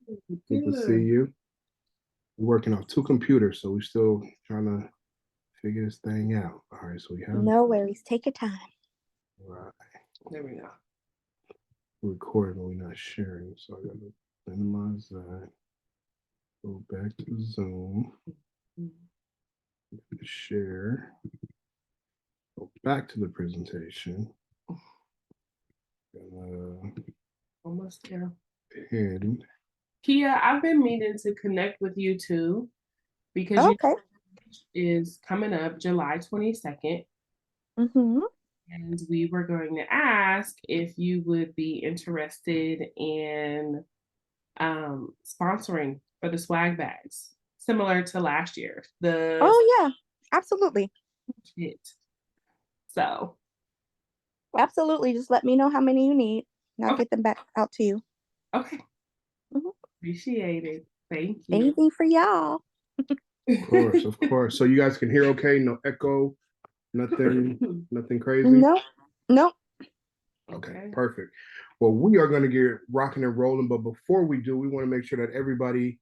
Good to see you. We're working on two computers, so we're still trying to figure this thing out. All right, so we have No worries. Take your time. right. There we go. We're recording, but we're not sharing. So I gotta minimize that. Go back to Zoom. Share. Go back to the presentation. Almost there. Pin. Kia, I've been meaning to connect with you too because Okay. is coming up July 22nd. Mm-hmm. And we were going to ask if you would be interested in sponsoring for the swag bags, similar to last year. Oh yeah, absolutely. It. So Absolutely. Just let me know how many you need and I'll okay. get them back out to you. Okay. Mm-hmm. Appreciate it. Thank you. Anything for y'all. Of course, of course. So you guys can hear okay, no echo, nothing crazy. No. Nope. Okay, perfect. Well, we are going to get rocking and rolling, but before we do, we want to make sure that everybody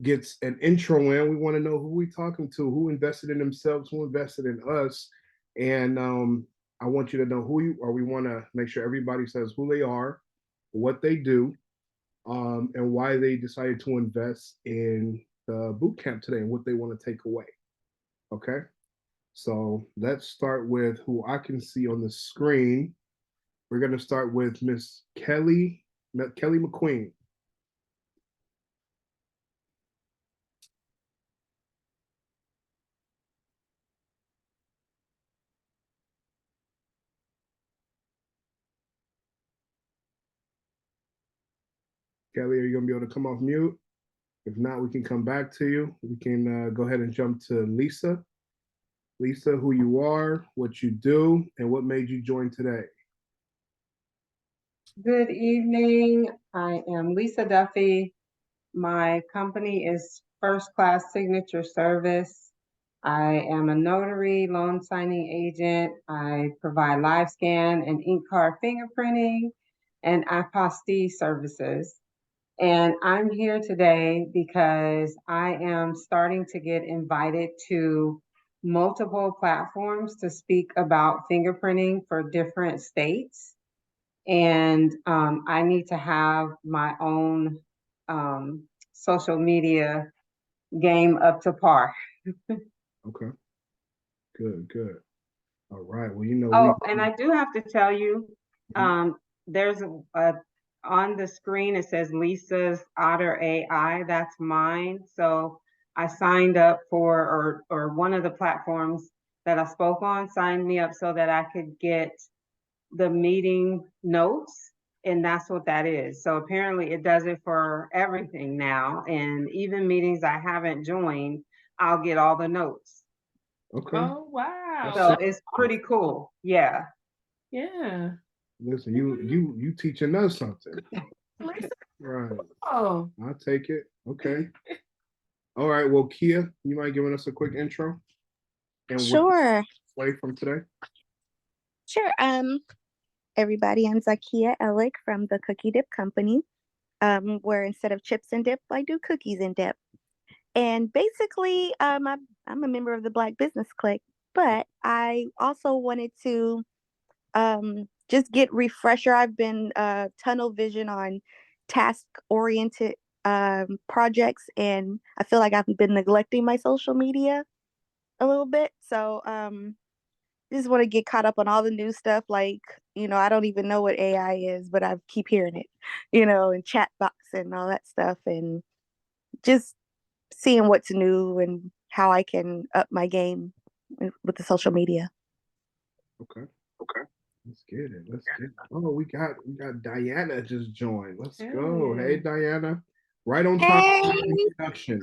gets an intro in. We want to know who we talking to, who invested in themselves, who invested in us, and I want you to know who you are. We want to make sure everybody says who they are, what they do, and why they decided to invest in the boot camp today and what they want to take away. Okay, so let's start with who I can see on the screen. We're going to start with Miss Kelly McQueen. Kelly, are you going to be able to come off mute? If not, we can come back to you. We can go ahead and jump to Lisa. Lisa, who you are, what you do, and what made you join today. Good evening. I am Lisa Duffy. My company is First Class Signature Service. I am a notary, loan signing agent. I provide live scan and ink card fingerprinting and apostille services. And I'm here today because I am starting to get invited to multiple platforms to speak about fingerprinting for different states. And I need to have my own social media game up to par. Okay. Good. All right. Well, you know. Oh, and I do have to tell you, there's a on the screen it says Lisa's Otter AI. That's mine. So I signed up for, or one of the platforms that I spoke on signed me up so that I could get the meeting notes, and that's what that is. So apparently it does it for everything now, and even meetings I haven't joined, I'll get all the notes. Okay. Oh wow. So it's pretty cool. Yeah. Yeah. Listen, you teaching us something. Right. Oh. I'll take it. Okay. All right. Well, Kia, you mind giving us a quick intro? And Sure. Play from today. Sure. Everybody, I'm Zakia Ellick from the Cookie Dip Company, where instead of chips and dip, I do cookies and dip. And basically, I'm a member of the Black Business Clique, but I also wanted to just get refresher. I've been tunnel vision on task oriented projects, and I feel like I've been neglecting my social media a little bit. So just want to get caught up on all the new stuff. Like, I don't even know what AI is, but I keep hearing it, and chat box and all that stuff, and just seeing what's new and how I can up my game with the social media. Okay. Let's get it. Oh, we got Diana just joined. Let's go. Hey, Diana. Right on time. Hey. Introduction.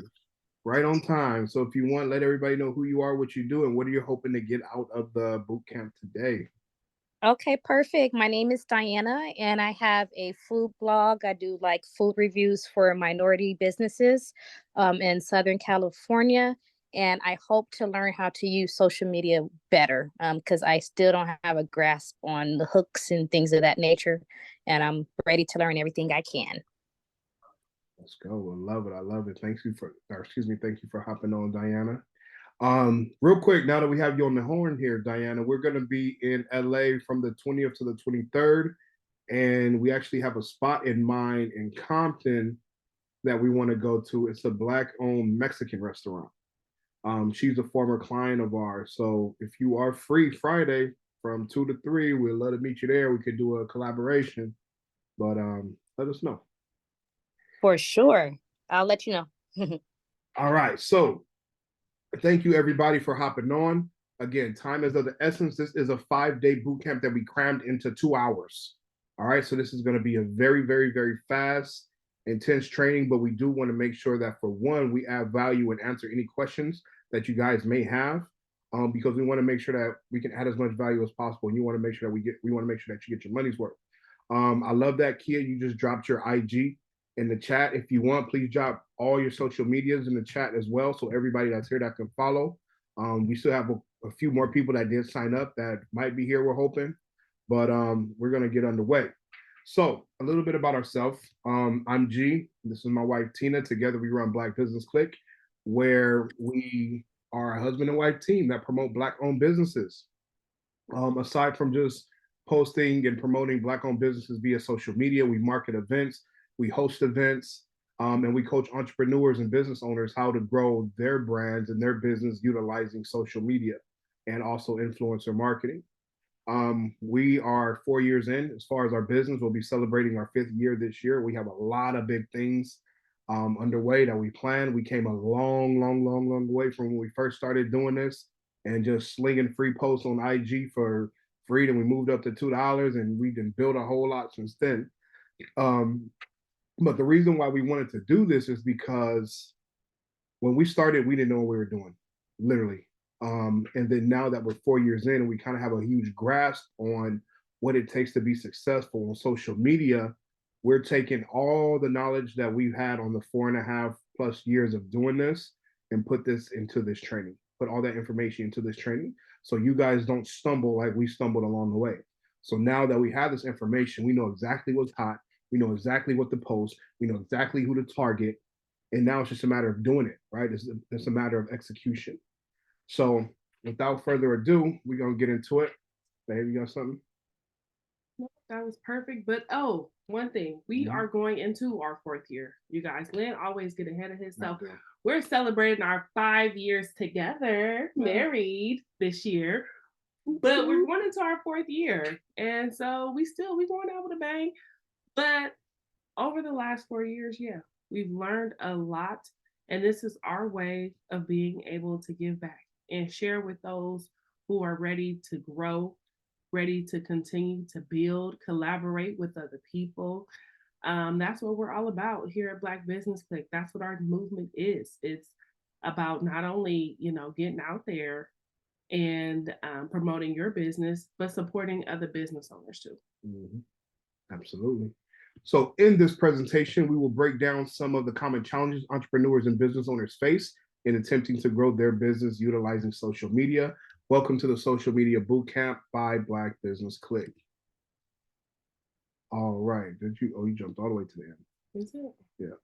Right on time. So if you want, let everybody know who you are, what you do, and what are you hoping to get out of the boot camp today. Okay, perfect. My name is Diana, and I have a food blog. I do like food reviews for minority businesses in Southern California. And I hope to learn how to use social media better because I still don't have a grasp on the hooks and things of that nature. And I'm ready to learn everything I can. Let's go. I love it. I love it. Thank you for hopping on, Diana. Real quick, now that we have you on the horn here, Diana, we're going to be in LA from the 20th to the 23rd. And we actually have a spot in mind in Compton that we want to go to. It's a Black-owned Mexican restaurant. She's a former client of ours. So if you are free Friday from 2 to 3, we'd love to meet you there. We could do a collaboration. But let us know. For sure. I'll let you know. All right. So thank you everybody for hopping on. Again, time is of the essence. This is a 5-day boot camp that we crammed into 2 hours. All right. So this is going to be a very, very, very fast, intense training, but we do want to make sure that for one, we add value and answer any questions that you guys may have. Because we want to make sure that we can add as much value as possible. And you want to make sure that we want to make sure that you get your money's worth. I love that, Kia. You just dropped your IG in the chat. If you want, please drop all your social medias in the chat as well, so everybody that's here that can follow. We still have a few more people that did sign up that might be here, we're hoping, but we're gonna get underway. So a little bit about ourselves. I'm G. This is my wife Tina. Together we run Black Business Click, where we are a husband and wife team that promote Black-owned businesses. Aside from just posting and promoting Black-owned businesses via social media, we market events, we host events, and we coach entrepreneurs and business owners how to grow their brands and their business utilizing social media and also influencer marketing. We are 4 years in as far as our business. We'll be celebrating our 5th year this year. We have a lot of big things underway that we plan. We came a long way from when we first started doing this and just slinging free posts on IG for free. Then we moved up to $2, and we done built a whole lot since then. But the reason why we wanted to do this is because when we started, we didn't know what we were doing, literally. And then now that we're 4 years in and we kind of have a huge grasp on what it takes to be successful on social media, we're taking all the knowledge that we've had on the 4.5+ years of doing this and put this into this training, put all that information into this training so you guys don't stumble like we stumbled along the way. So now that we have this information, we know exactly what's hot, we know exactly what to post, we know exactly who to target, and now it's just a matter of doing it, right? It's a matter of execution. So without further ado, we're gonna get into it. Babe, you got something? That was perfect. But one thing, we are going into our 4th year. You guys, Lynn always get ahead of himself. We're celebrating our 5 years together, married this year, but we're going into our 4th year. And so we going out with a bang. But over the last 4 years, yeah, we've learned a lot. And this is our way of being able to give back and share with those who are ready to grow, ready to continue to build, collaborate with other people. That's what we're all about here at Black Business Click. That's what our movement is. It's about not only, getting out there and promoting your business, but supporting other business owners too. Mm-hmm. Absolutely. So in this presentation, we will break down some of the common challenges entrepreneurs and business owners face in attempting to grow their business utilizing social media. Welcome to the Social Media Bootcamp by Black Business Click. All right. You jumped all the way to the end. Is it? Yeah.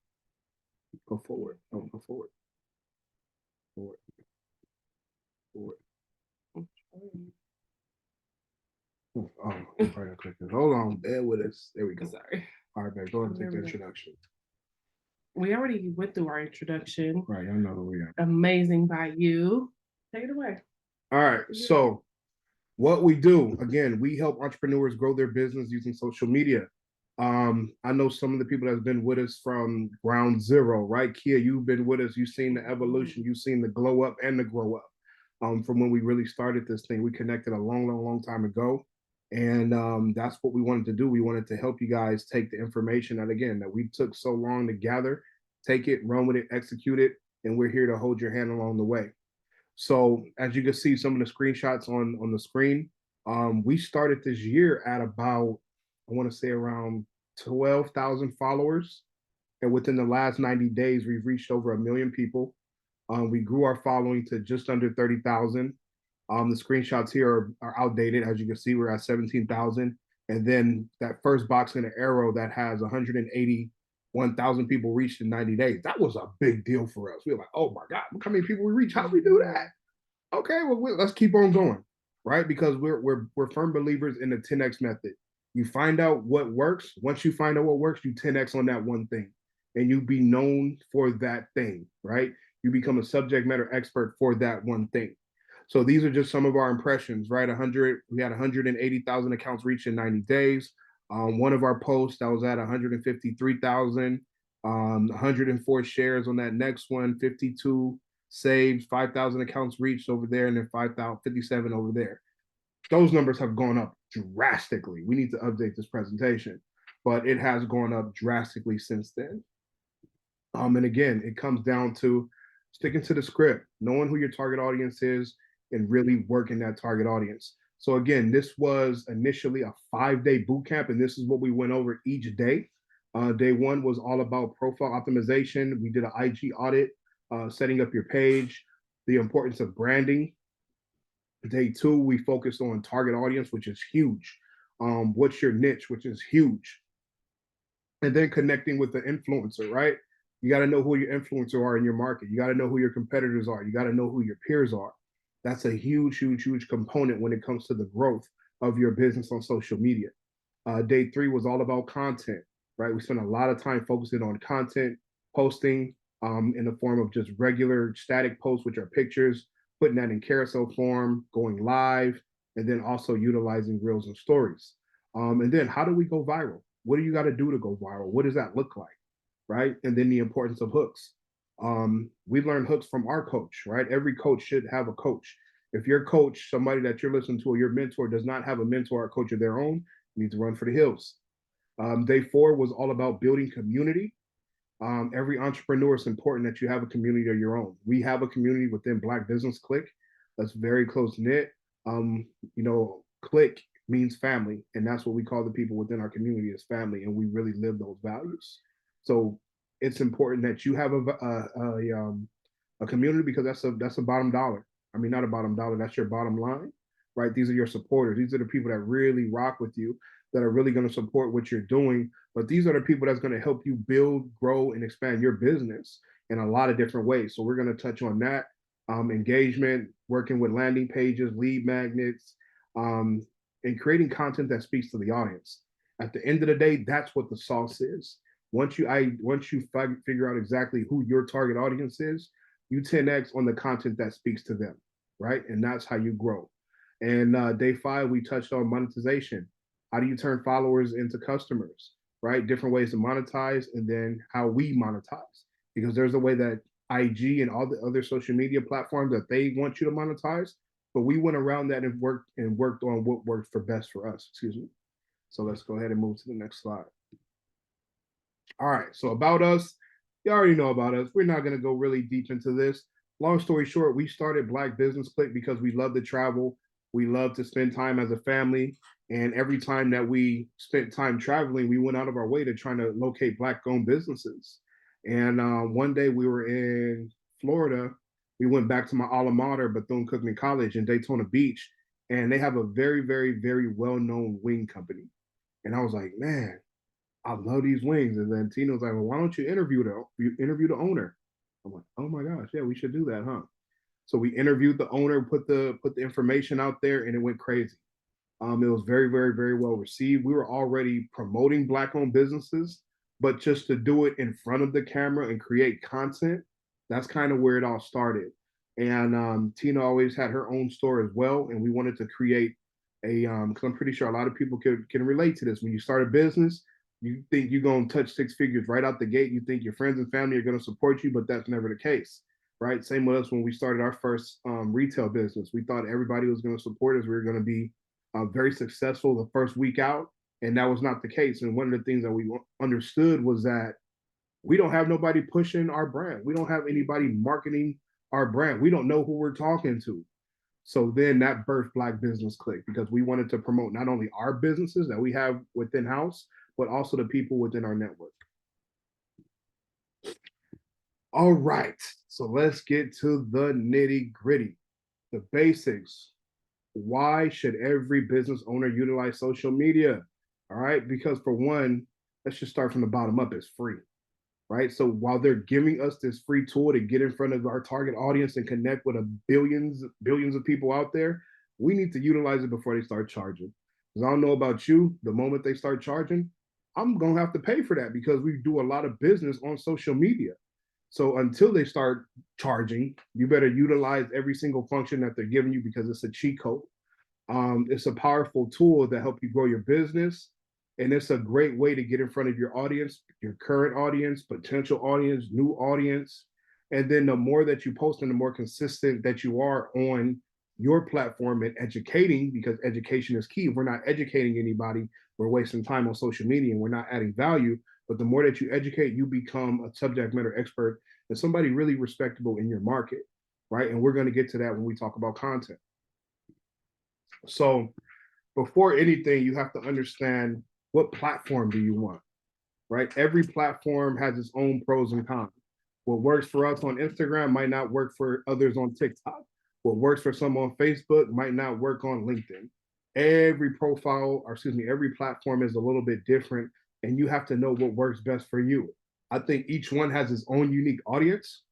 Go forward. Oh, go forward. Forward. Oh, I'm trying to click this. Hold on, bear with us. There we go. Sorry. All right, babe, go ahead and take the introduction. We already went through our introduction. Right, I know who we are. Amazing by you. Take it away. All right, so what we do, again, we help entrepreneurs grow their business using social media. I know some of the people that's been with us from ground zero, right? Kia, you've been with us. You've seen the evolution. You've seen the glow up and the grow up. From when we really started this thing, we connected a long time ago. And that's what we wanted to do. We wanted to help you guys take the information that we took so long to gather, take it, run with it, execute it, and we're here to hold your hand along the way. So as you can see some of the screenshots on the screen, we started this year at about, I want to say around 12,000 followers. And within the last 90 days, we've reached over 1 million people. We grew our following to just under 30,000. The screenshots here are outdated. As you can see, we're at 17,000. And then that first box in the arrow that has 180 1,000 people reached in 90 days. That was a big deal for us. We were like, oh my God, look how many people we reach. How do we do that? Okay, well, let's keep on going, right? Because we're firm believers in the 10X method. You find out what works. Once you find out what works, you 10X on that one thing, and you be known for that thing, right? You become a subject matter expert for that one thing. So these are just some of our impressions, right? We had 180,000 accounts reached in 90 days. One of our posts that was at 153,000, 104 shares on that next one, 52 saves, 5,000 accounts reached over there, and then 5,057 over there. Those numbers have gone up drastically. We need to update this presentation, but it has gone up drastically since then. And again, it comes down to sticking to the script, knowing who your target audience is, and really working that target audience. So again, this was initially a 5-day boot camp, and this is what we went over each day. Day one was all about profile optimization. We did an IG audit, setting up your page, the importance of branding. Day two, we focused on target audience, which is huge. What's your niche, which is huge. And then connecting with the influencer, right? You got to know who your influencer are in your market. You got to know who your competitors are. You got to know who your peers are. That's a huge, huge, huge component when it comes to the growth of your business on social media. Day three was all about content, right? We spent a lot of time focusing on content, posting in the form of just regular static posts, which are pictures, putting that in carousel form, going live, and then also utilizing reels and stories. And then how do we go viral? What do you got to do to go viral? What does that look like, right? And then the importance of hooks. We learned hooks from our coach, right? Every coach should have a coach. If your coach, somebody that you're listening to, or your mentor does not have a mentor or coach of their own, you need to run for the hills. Day four was all about building community. Every entrepreneur, it's important that you have a community of your own. We have a community within Black Business Click that's very close knit. Click means family, and that's what we call the people within our community as family, and we really live those values. So it's important that you have a community, because that's a bottom dollar. I mean, not a bottom dollar, that's your bottom line, right? These are your supporters. These are the people that really rock with you, that are really going to support what you're doing. But these are the people that's going to help you build, grow, and expand your business in a lot of different ways. So we're going to touch on that. Engagement, working with landing pages, lead magnets, and creating content that speaks to the audience. At the end of the day, that's what the sauce is. Once you figure out exactly who your target audience is, you 10X on the content that speaks to them, right? And that's how you grow. And day five, we touched on monetization. How do you turn followers into customers, right? Different ways to monetize, and then how we monetize. Because there's a way that IG and all the other social media platforms that they want you to monetize, but we went around that and worked on what worked for best for us. Excuse me. So let's go ahead and move to the next slide. All right, so about us, you already know about us. We're not going to go really deep into this. Long story short, we started Black Business Click because we love to travel. We love to spend time as a family. And every time that we spent time traveling, we went out of our way to try to locate Black-owned businesses. And one day we were in Florida. We went back to my alma mater, Bethune-Cookman College in Daytona Beach, and they have a very, very, very well-known wing company. And I was like, man, I love these wings. And then Tina was like, well, why don't you interview the owner? I'm like, oh my gosh, yeah, we should do that, huh? So we interviewed the owner, put the information out there, and it went crazy. It was very, very, very well received. We were already promoting Black-owned businesses, but just to do it in front of the camera and create content, that's kind of where it all started. And Tina always had her own store as well, and we wanted to create because I'm pretty sure a lot of people can relate to this. When you start a business, you think you're going to touch six figures right out the gate. You think your friends and family are going to support you, but that's never the case, right? Same with us when we started our first retail business. We thought everybody was going to support us. We were going to be very successful the first week out, and that was not the case. And one of the things that we understood was that we don't have nobody pushing our brand. We don't have anybody marketing our brand. We don't know who we're talking to. So then that birthed Black Business Click, because we wanted to promote not only our businesses that we have within house, but also the people within our network. All right, so let's get to the nitty gritty, the basics. Why should every business owner utilize social media? All right, because for one, let's just start from the bottom up. It's free. right? So while they're giving us this free tool to get in front of our target audience and connect with billions of people out there, we need to utilize it before they start charging. Because I don't know about you, the moment they start charging, I'm gonna have to pay for that because we do a lot of business on social media. So until they start charging, you better utilize every single function that they're giving you because it's a cheat code. It's a powerful tool that help you grow your business. And it's a great way to get in front of your audience, your current audience, potential audience, new audience. And then the more that you post and the more consistent that you are on your platform and educating, because education is key. If we're not educating anybody, we're wasting time on social media and we're not adding value. But the more that you educate, you become a subject matter expert and somebody really respectable in your market, right? And we're going to get to that when we talk about content. So before anything, you have to understand what platform do you want, right? Every platform has its own pros and cons. What works for us on Instagram might not work for others on TikTok. What works for some on Facebook might not work on LinkedIn. Every profile, or excuse me, every platform is a little bit different, and you have to know what works best for you. I think each one has its own unique audience,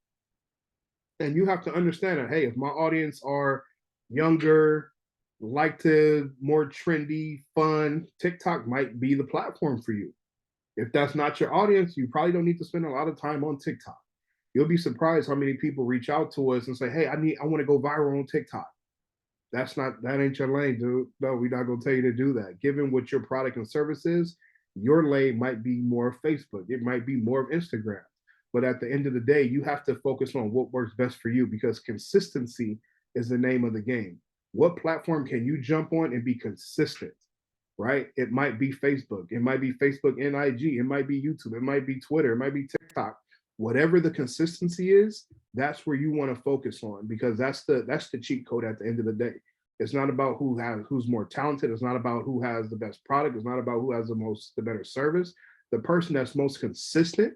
and you have to understand that, hey, if my audience are younger, like to more trendy, fun, TikTok might be the platform for you. If that's not your audience, you probably don't need to spend a lot of time on TikTok. You'll be surprised how many people reach out to us and say, hey, I want to go viral on TikTok. That ain't your lane, dude. No, we're not gonna tell you to do that. Given what your product and service is, your lane might be more Facebook, it might be more of Instagram. But at the end of the day, you have to focus on what works best for you because consistency is the name of the game. What platform can you jump on and be consistent? Right? It might be Facebook, it might be Facebook and IG, it might be YouTube, it might be Twitter, it might be TikTok. Whatever the consistency is, that's where you want to focus on because that's the cheat code at the end of the day. It's not about who's more talented. It's not about who has the best product. It's not about who has the better service. The person that's most consistent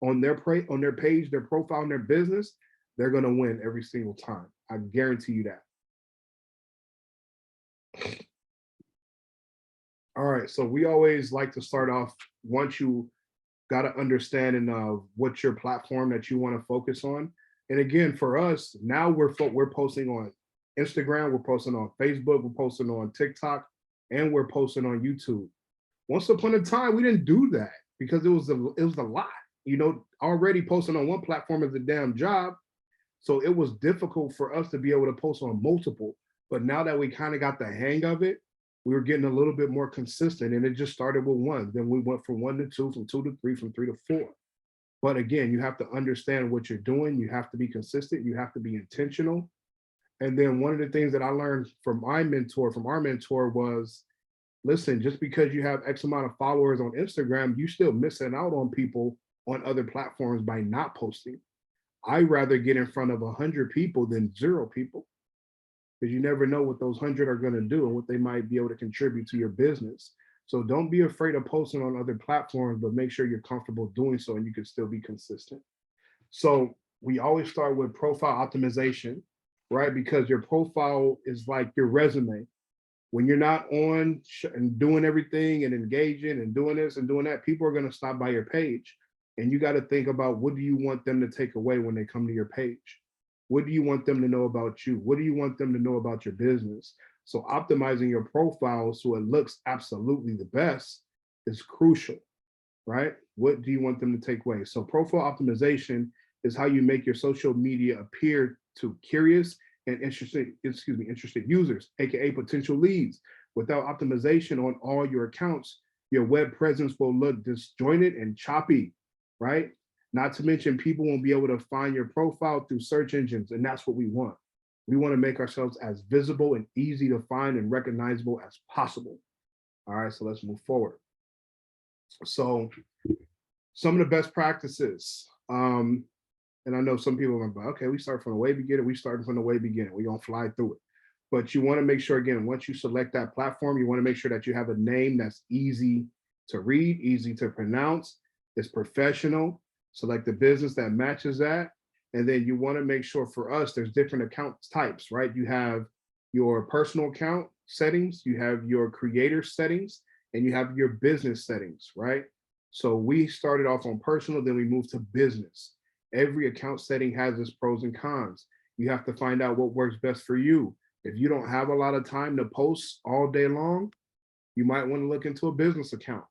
on their page, their profile, and their business, they're gonna win every single time. I guarantee you that. All right, so we always like to start off once you got to understanding of what your platform that you want to focus on. And again, for us, now we're posting on Instagram, we're posting on Facebook, we're posting on TikTok, and we're posting on YouTube. Once upon a time, we didn't do that because it was a lot. You know, already posting on one platform is a damn job. So it was difficult for us to be able to post on multiple. But now that we kind of got the hang of it, we were getting a little bit more consistent and it just started with one. Then we went from 1 to 2, from 2 to 3, from 3 to 4. But again, you have to understand what you're doing. You have to be consistent. You have to be intentional. And then one of the things that I learned from our mentor was, listen, just because you have X amount of followers on Instagram, you still missing out on people on other platforms by not posting. I'd rather get in front of 100 people than 0 people. Because you never know what those 100 are going to do and what they might be able to contribute to your business. So don't be afraid of posting on other platforms, but make sure you're comfortable doing so and you can still be consistent. So we always start with profile optimization, right? Because your profile is like your resume. When you're not on and doing everything and engaging and doing this and doing that, people are going to stop by your page. And you got to think about what do you want them to take away when they come to your page? What do you want them to know about you? What do you want them to know about your business? So optimizing your profile so it looks absolutely the best is crucial, right? What do you want them to take away? So profile optimization is how you make your social media appear to curious and interested users, aka potential leads. Without optimization on all your accounts, your web presence will look disjointed and choppy, right? Not to mention people won't be able to find your profile through search engines, and that's what we want. We want to make ourselves as visible and easy to find and recognizable as possible. All right, so let's move forward. So some of the best practices, and I know some people are like, okay, we start from the way beginning, we're gonna fly through it. But you want to make sure, again, once you select that platform, you want to make sure that you have a name that's easy to read, easy to pronounce, it's professional. Select the business that matches that. And then you want to make sure for us, there's different account types, right? You have your personal account settings, you have your creator settings, and you have your business settings, right? So we started off on personal, then we moved to business. Every account setting has its pros and cons. You have to find out what works best for you. If you don't have a lot of time to post all day long, you might want to look into a business account.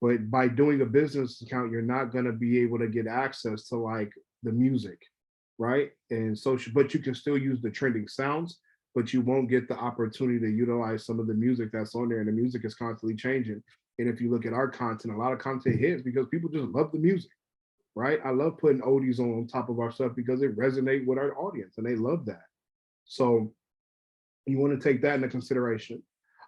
But by doing a business account, you're not going to be able to get access to like the music, right? And social, but you can still use the trending sounds, but you won't get the opportunity to utilize some of the music that's on there. And the music is constantly changing. And if you look at our content, a lot of content hits because people just love the music, right? I love putting oldies on top of our stuff because it resonates with our audience and they love that. So you want to take that into consideration.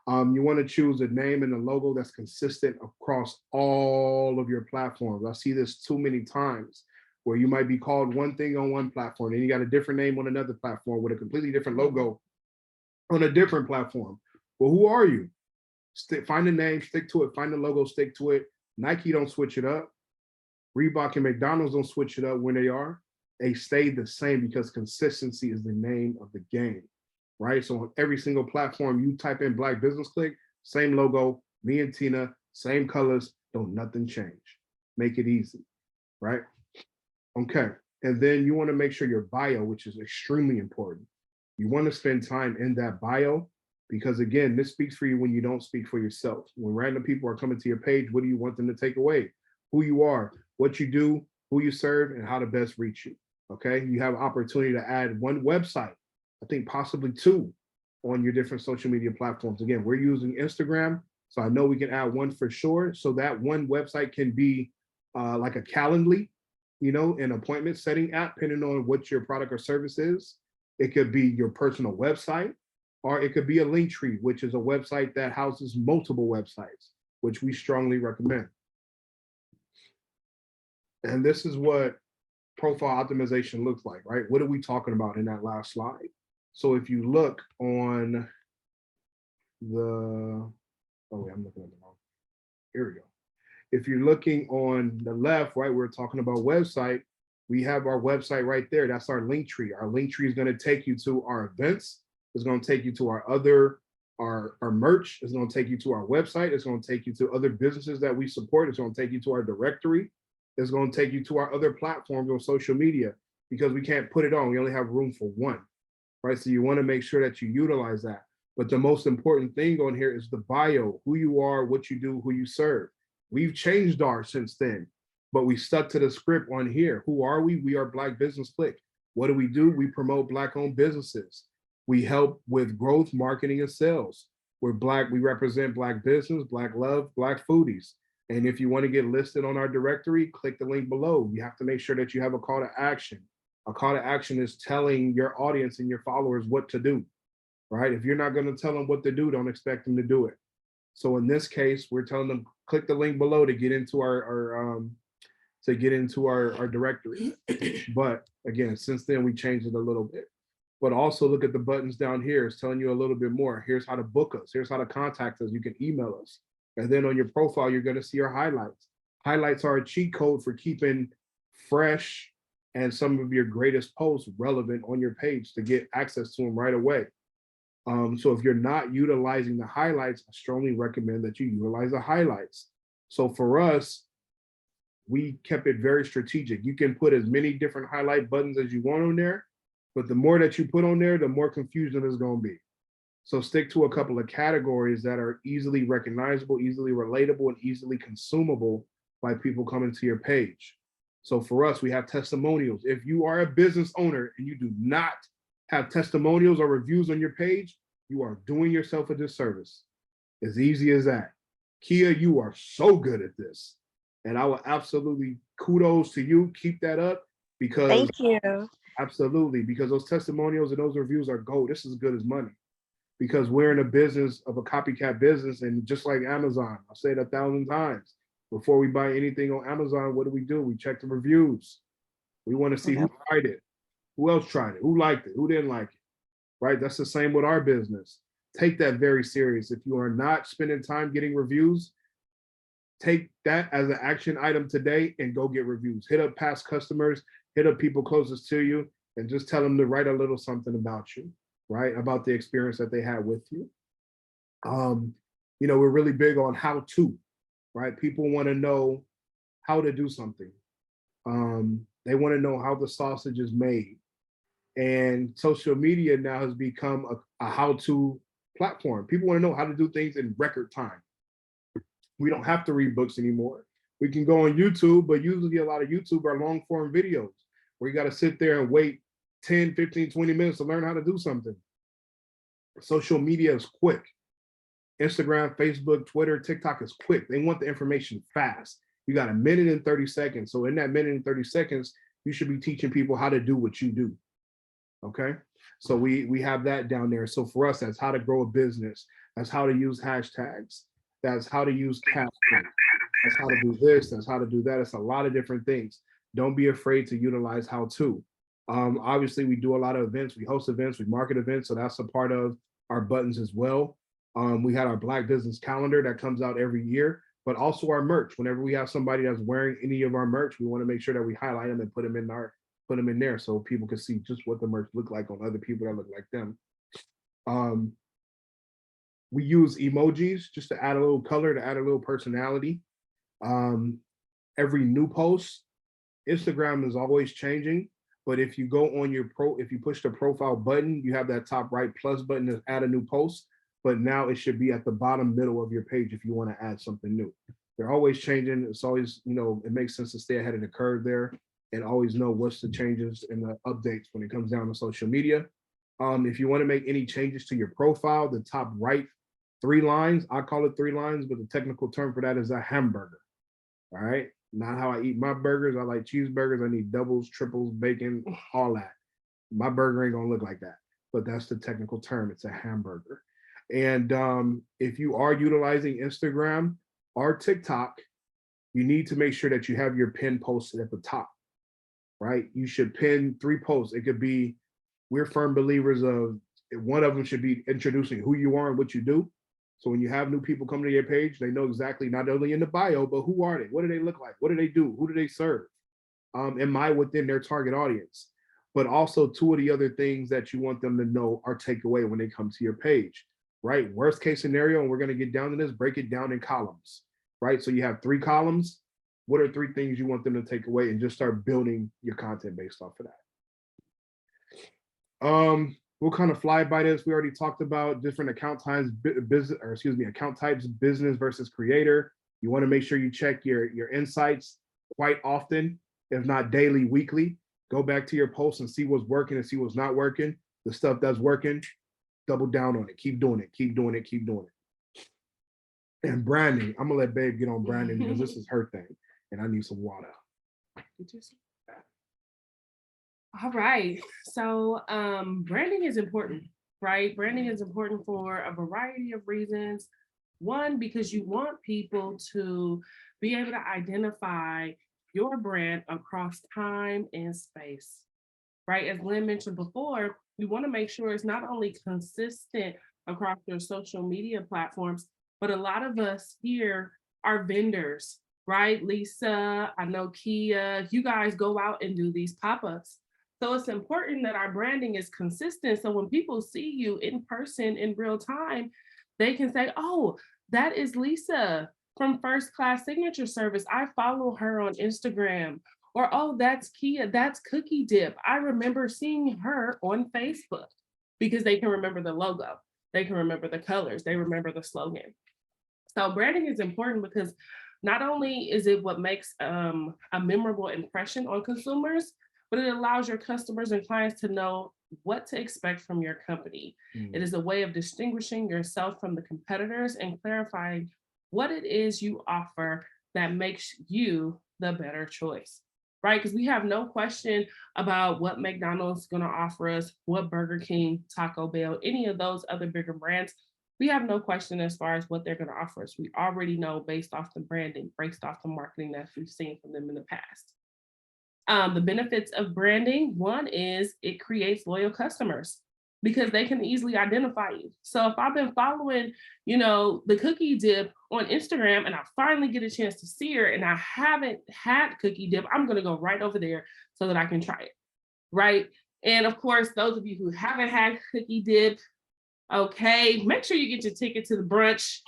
You want to choose a name and a logo that's consistent across all of your platforms. I see this too many times where you might be called one thing on one platform and you got a different name on another platform with a completely different logo on a different platform. Well, who are you? Find a name, stick to it, find the logo, stick to it. Nike don't switch it up. Reebok and McDonald's don't switch it up when they are. They stay the same because consistency is the name of the game, right? So on every single platform, you type in Black Business Click, same logo, me and Tina, same colors, don't nothing change. Make it easy, right? Okay, and then you want to make sure your bio, which is extremely important. You want to spend time in that bio because again, this speaks for you when you don't speak for yourself. When random people are coming to your page, what do you want them to take away? Who you are, what you do, who you serve, and how to best reach you. Okay, you have opportunity to add one website, I think possibly two on your different social media platforms. Again, we're using Instagram, so I know we can add one for sure. So that one website can be like a Calendly, you know, an appointment setting app, depending on what your product or service is. It could be your personal website, or it could be a Linktree, which is a website that houses multiple websites, which we strongly recommend. And this is what profile optimization looks like, right? What are we talking about in that last slide? So if you look on the, oh wait, I'm looking at the wrong, here we go. If you're looking on the left, right, we're talking about website, we have our website right there. That's our link tree. Our link tree is going to take you to our events. It's going to take you to our other, our merch. It's going to take you to our website. It's going to take you to other businesses that we support. It's going to take you to our directory. It's going to take you to our other platforms on social media because we can't put it on. We only have room for one, right? So you want to make sure that you utilize that. But the most important thing on here is the bio, who you are, what you do, who you serve. We've changed ours since then, but we stuck to the script on here. Who are we? We are Black Business Click. What do? We promote Black-owned businesses. We help with growth, marketing, and sales. We're Black, we represent Black business, Black love, Black foodies. And if you want to get listed on our directory, click the link below. You have to make sure that you have a call to action. A call to action is telling your audience and your followers what to do, right? If you're not going to tell them what to do, don't expect them to do it. So in this case, we're telling them click the link below to get into our directory. But again, since then we changed it a little bit. But also look at the buttons down here. It's telling you a little bit more. Here's how to book us. Here's how to contact us. You can email us. And then on your profile, you're going to see our highlights. Highlights are a cheat code for keeping fresh and some of your greatest posts relevant on your page to get access to them right away. So if you're not utilizing the highlights, I strongly recommend that you utilize the highlights. So for us, we kept it very strategic. You can put as many different highlight buttons as you want on there, but the more that you put on there, the more confusion is going to be. So stick to a couple of categories that are easily recognizable, easily relatable, and easily consumable by people coming to your page. So for us, we have testimonials. If you are a business owner and you do not have testimonials or reviews on your page, you are doing yourself a disservice. As easy as that. Kia, you are so good at this. And I will absolutely kudos to you. Keep that up because Thank you. Absolutely, because those testimonials and those reviews are gold. This is as good as money. Because we're in a business of a copycat business, and just like Amazon, I've said it 1,000 times. Before we buy anything on Amazon, what do? We check the reviews. We want to see who tried it, who else tried it, who liked it, who didn't like it, right? That's the same with our business. Take that very serious. If you are not spending time getting reviews, take that as an action item today and go get reviews. Hit up past customers, hit up people closest to you, and just tell them to write a little something about you, right? About the experience that they had with you. You know, we're really big on how to. right? People want to know how to do something. They want to know how the sausage is made. And social media now has become a how-to platform. People want to know how to do things in record time. We don't have to read books anymore. We can go on YouTube, but usually a lot of YouTube are long form videos where you got to sit there and wait 10, 15, 20 minutes to learn how to do something. Social media is quick. Instagram, Facebook, Twitter, TikTok is quick. They want the information fast. You got a minute and 30 seconds. So in that minute and 30 seconds, you should be teaching people how to do what you do. Okay. So we have that down there. So for us, that's how to grow a business. That's how to use hashtags. That's how to use captions. That's how to do this. That's how to do that. It's a lot of different things. Don't be afraid to utilize how to. Obviously, we do a lot of events. We host events. We market events. So that's a part of our buttons as well. We had our Black Business Calendar that comes out every year, but also our merch. Whenever we have somebody that's wearing any of our merch, we want to make sure that we highlight them and put them in there so people can see just what the merch look like on other people that look like them. We use emojis just to add a little color, to add a little personality. Every new post, Instagram is always changing, but if you go on if you push the profile button, you have that top right plus button to add a new post, but now it should be at the bottom middle of your page if you want to add something new. They're always changing. It's always, it makes sense to stay ahead of the curve there and always know what's the changes and the updates when it comes down to social media. If you want to make any changes to your profile, the top right 3 lines, I call it 3 lines, but the technical term for that is a hamburger. All right. Not how I eat my burgers. I like cheeseburgers. I need doubles, triples, bacon, all that. My burger ain't gonna look like that, but that's the technical term. It's a hamburger. And if you are utilizing Instagram or TikTok, you need to make sure that you have your pin posted at the top, right? You should pin 3 posts. It could be, we're firm believers of, one of them should be introducing who you are and what you do. So when you have new people coming to your page, they know exactly not only in the bio, but who are they? What do they look like? What do they do? Who do they serve? Am I within their target audience? But also 2 of the other things that you want them to know or take away when they come to your page, right? Worst case scenario, and we're going to get down to this, break it down in columns, right? So you have 3 columns. What are 3 things you want them to take away, and just start building your content based off of that. We'll kind of fly by this. We already talked about different account types, account types, business versus creator. You want to make sure you check your insights quite often, if not daily, weekly. Go back to your posts and see what's working and see what's not working. The stuff that's working, double down on it. Keep doing it. Keep doing it. Keep doing it. And branding. I'm gonna let Babe get on branding because this is her thing, and I need some water. All right. So branding is important, right? Branding is important for a variety of reasons. One, because you want people to be able to identify your brand across time and space, right? As Glenn mentioned before, we want to make sure it's not only consistent across your social media platforms, but a lot of us here are vendors, right? Lisa, I know Kia, you guys go out and do these pop-ups. So it's important that our branding is consistent. So when people see you in person in real time, they can say, oh, that is Lisa from First Class Signature Service. I follow her on Instagram. Or, oh, that's Kia, that's Cookie Dip. I remember seeing her on Facebook, because they can remember the logo. They can remember the colors. They remember the slogan. So branding is important because not only is it what makes a memorable impression on consumers, but it allows your customers and clients to know what to expect from your company. It is a way of distinguishing yourself from the competitors and clarifying what it is you offer that makes you the better choice, right? Because we have no question about what McDonald's is going to offer us, what Burger King, Taco Bell, any of those other bigger brands. We have no question as far as what they're going to offer us. We already know based off the branding, based off the marketing that we've seen from them in the past. The benefits of branding, one is it creates loyal customers because they can easily identify you. So if I've been following, the Cookie Dip on Instagram and I finally get a chance to see her and I haven't had Cookie Dip, I'm going to go right over there so that I can try it, right? And of course, those of you who haven't had Cookie Dip, okay, make sure you get your ticket to the brunch.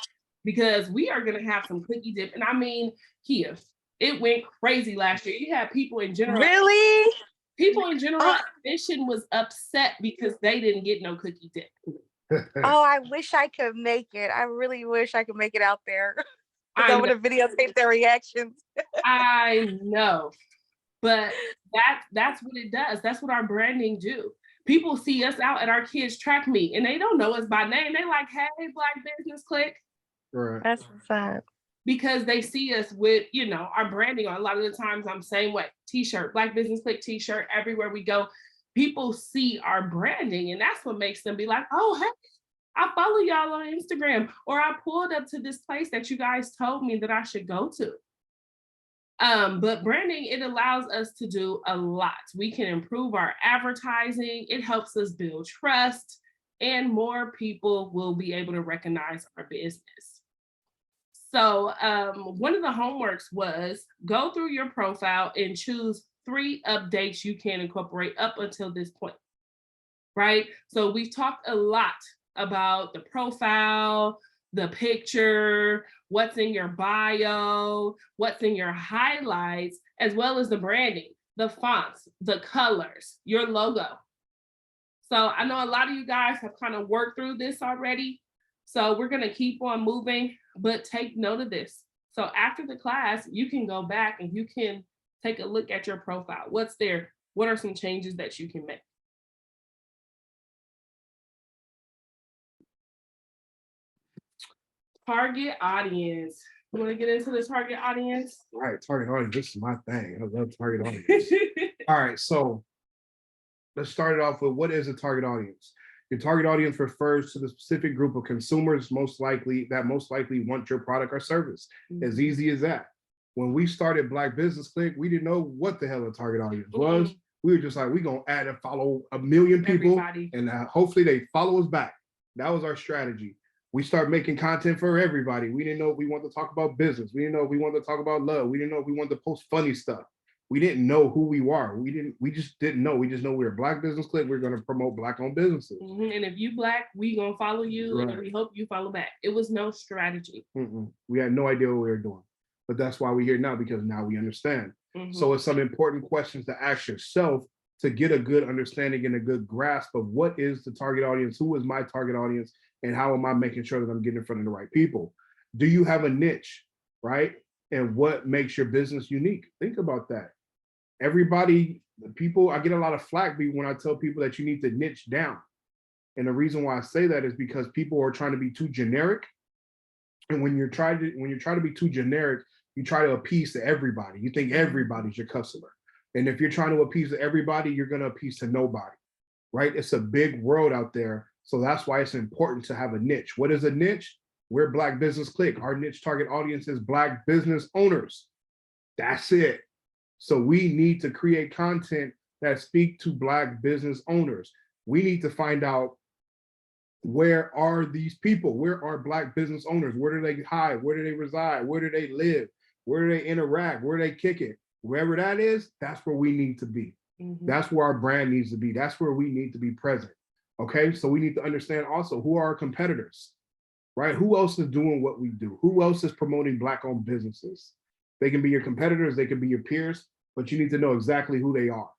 because we are going to have some cookie dip. And I mean, Kia, it went crazy last year. You had people in general. Really? People in general admission was upset because they didn't get no cookie dip. Oh, I wish I could make it. I really wish I could make it out there. Because I would have videotaped their reactions. I know. But that's what it does. That's what our branding do. People see us out at our kids' track meet and they don't know us by name. They like, hey, Black Business Click. Right. That's what's up. Because they see us with, you know, our branding on. A lot of the times I'm same way. T-shirt, Black Business Click T-shirt, everywhere we go. People see our branding and that's what makes them be like, oh, hey, I follow y'all on Instagram, or I pulled up to this place that you guys told me that I should go to. But branding, it allows us to do a lot. We can improve our advertising. It helps us build trust, and more people will be able to recognize our business. So one of the homeworks was go through your profile and choose 3 updates you can incorporate up until this point, right? So we've talked a lot about the profile, the picture, what's in your bio, what's in your highlights, as well as the branding, the fonts, the colors, your logo. So I know a lot of you guys have kind of worked through this already. So we're gonna keep on moving, but take note of this. So after the class, you can go back and you can take a look at your profile. What's there? What are some changes that you can make? Target audience. You want to get into the target audience? All right, target audience. This is my thing. I love target audience. All right, so let's start it off with what is a target audience? Your target audience refers to the specific group of consumers most likely want your product or service. As easy as that. When we started Black Business Click, we didn't know what the hell a target audience was. We were just like, we're gonna add and follow 1 million people, and hopefully they follow us back. That was our strategy. We started making content for everybody. We didn't know if we wanted to talk about business. We didn't know if we wanted to talk about love. We didn't know if we wanted to post funny stuff. We didn't know who we were. We just didn't know. We just know we were Black Business Click. We're going to promote Black-owned businesses. And if you Black, we gonna follow you, right. And we hope you follow back. It was no strategy. We had no idea what we were doing, but that's why we're here now, because now we understand. So it's some important questions to ask yourself to get a good understanding and a good grasp of what is the target audience, who is my target audience, and how am I making sure that I'm getting in front of the right people? Do you have a niche, right? And what makes your business unique? Think about that. Everybody, people, I get a lot of flack when I tell people that you need to niche down. And the reason why I say that is because people are trying to be too generic. And when you're trying to be too generic, you try to appease to everybody. You think everybody's your customer. And if you're trying to appease to everybody, you're going to appease to nobody, right? It's a big world out there. So that's why it's important to have a niche. What is a niche? We're Black Business Click. Our niche target audience is Black business owners. That's it. So we need to create content that speak to Black business owners. We need to find out, where are these people? Where are Black business owners? Where do they hide? Where do they reside? Where do they live? Where do they interact? Where do they kick it? Wherever that is, that's where we need to be. That's where our brand needs to be. That's where we need to be present. Okay, so we need to understand also, who are our competitors, right? Who else is doing what we do? Who else is promoting Black-owned businesses? They can be your competitors, they can be your peers, but you need to know exactly who they are.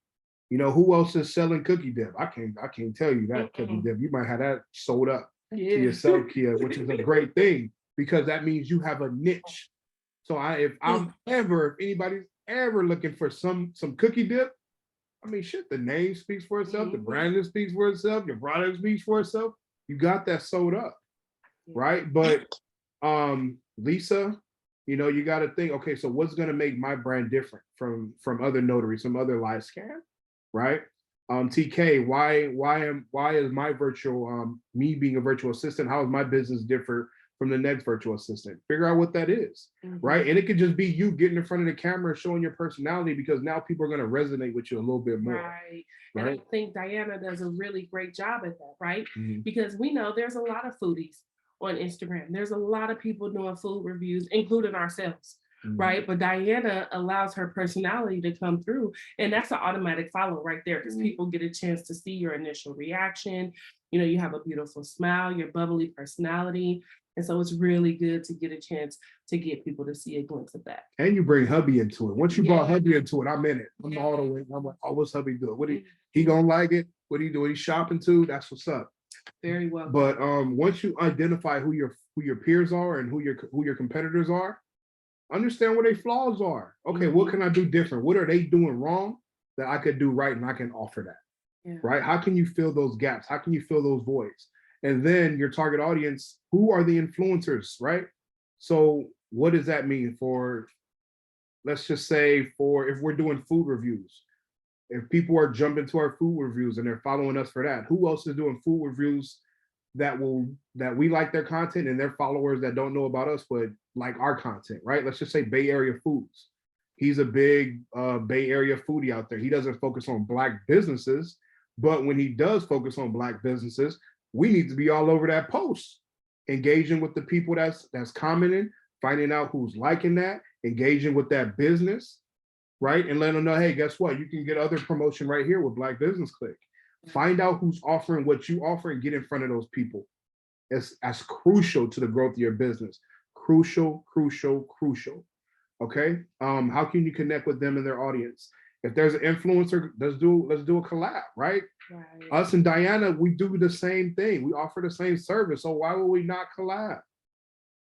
You know, who else is selling cookie dip? I can't tell you that cookie dip. You might have that sold up to yourself, Kia, which is a great thing, because that means you have a niche. So if anybody's ever looking for some cookie dip, I mean, shit, the name speaks for itself, the branding speaks for itself, your product speaks for itself. You got that sold up, right? But Lisa, you know, you got to think, okay, so what's going to make my brand different from other notaries, some other live scan, right? TK, why is my virtual, me being a virtual assistant, how is my business different from the next virtual assistant? Figure out what that is, right? And it could just be you getting in front of the camera, showing your personality, because now people are going to resonate with you a little bit more. Right. And I think Diana does a really great job at that, right? Because we know there's a lot of foodies on Instagram. There's a lot of people doing food reviews, including ourselves, right? But Diana allows her personality to come through, and that's an automatic follow right there, because people get a chance to see your initial reaction. You know, you have a beautiful smile, your bubbly personality. And so it's really good to get a chance to get people to see a glimpse of that. And you bring hubby into it. Once you brought Yeah. hubby into it, I'm in it. I'm all the way. I'm like, oh, what's hubby doing? What he gonna like it? What he doing? He's shopping too. That's what's up. Very well. But once you identify who your peers are and who your competitors are, understand what their flaws are. Okay, what can I do different? What are they doing wrong that I could do right, and I can offer that? Yeah. Right? How can you fill those gaps? How can you fill those voids? And then your target audience, who are the influencers, right? So what does that mean for, let's just say, for if we're doing food reviews, if people are jumping to our food reviews and they're following us for that, who else is doing food reviews that we like their content, and their followers that don't know about us but like our content, right? Let's just say Bay Area Foods. He's a big Bay Area foodie out there. He doesn't focus on Black businesses, but when he does focus on Black businesses, we need to be all over that post, engaging with the people that's commenting, finding out who's liking that, engaging with that business, right? And let them know, hey, guess what? You can get other promotion right here with Black Business Click. Find out who's offering what you offer and get in front of those people. That's crucial to the growth of your business. Crucial, crucial, crucial. Okay. How can you connect with them and their audience? If there's an influencer, let's do a collab, right? Right. Us and Diana, we do the same thing. We offer the same service. So why would we not collab?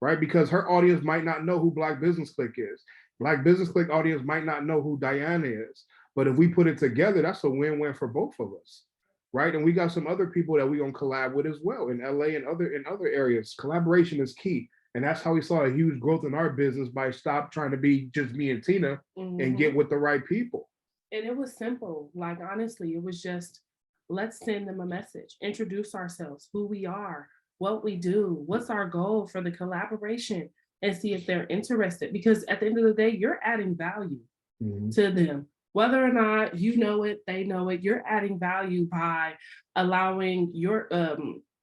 Right? Because her audience might not know who Black Business Click is. Black Business Click audience might not know who Diana is. But if we put it together, that's a win-win for both of us. Right? And we got some other people that we're gonna collab with as well in LA and other areas. Collaboration is key. And that's how we saw a huge growth in our business, by stop trying to be just me and Tina and get with the right people. And it was simple. Like, honestly, it was just, let's send them a message, introduce ourselves, who we are, what we do, what's our goal for the collaboration, and see if they're interested. Because at the end of the day, you're adding value to them. Whether or not you know it, they know it, you're adding value by allowing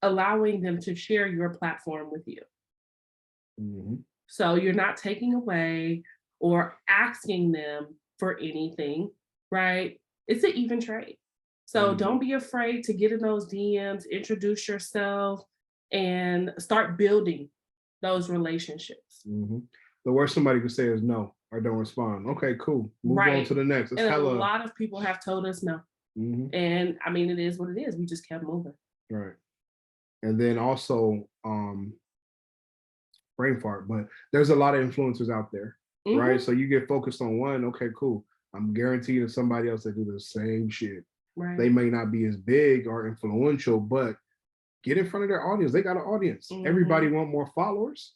them to share your platform with you. So you're not taking away or asking them for anything, right? It's an even trade. So don't be afraid to get in those DMs, introduce yourself, and start building those relationships. The worst somebody could say is no or don't respond. Okay, cool. Move on to the next. And a lot of people have told us no. And I mean, it is what it is. We just kept moving. Right. And then also, brain fart, but there's a lot of influencers out there, right? So you get focused on one, okay, cool. I'm guaranteed that somebody else that do the same shit. Right. They may not be as big or influential, but get in front of their audience. They got an audience. Everybody want more followers,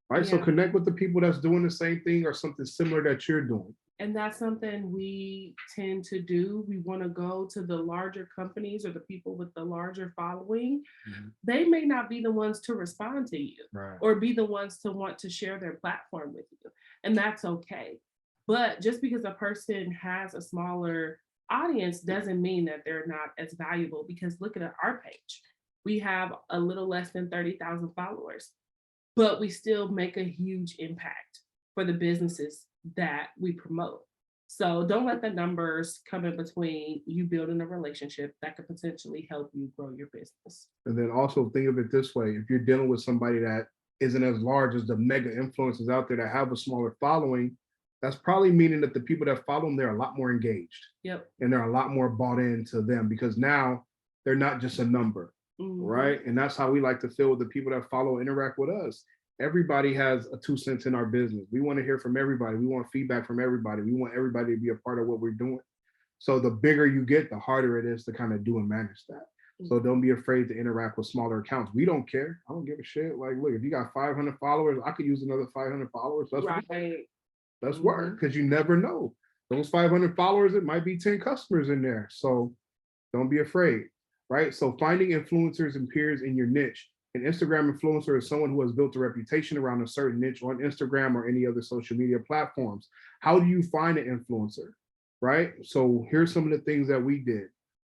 right? So connect with the people that's doing the same thing or something similar that you're doing. And that's something we tend to do. We want to go to the larger companies or the people with the larger following. They may not be the ones to respond to you, right, or be the ones to want to share their platform with you. And that's okay. But just because a person has a smaller audience doesn't mean that they're not as valuable, because look at our page. We have a little less than 30,000 followers, but we still make a huge impact for the businesses that we promote. So don't let the numbers come in between you building a relationship that could potentially help you grow your business. And then also think of it this way: if you're dealing with somebody that isn't as large as the mega influencers out there that have a smaller following, that's probably meaning that the people that follow them, they're a lot more engaged. Yep. And they're a lot more bought into them, because now they're not just a number, right? And that's how we like to feel with the people that follow, interact with us. Everybody has a 2 cents in our business. We want to hear from everybody. We want feedback from everybody. We want everybody to be a part of what we're doing. So the bigger you get, the harder it is to kind of do and manage that. So don't be afraid to interact with smaller accounts. We don't care. I don't give a shit. Like, look, if you got 500 followers, I could use another 500 followers. Let's work, because you never know. Those 500 followers, it might be 10 customers in there. So don't be afraid, right? So finding influencers and peers in your niche. An Instagram influencer is someone who has built a reputation around a certain niche on Instagram or any other social media platforms. How do you find an influencer, right? So here's some of the things that we did.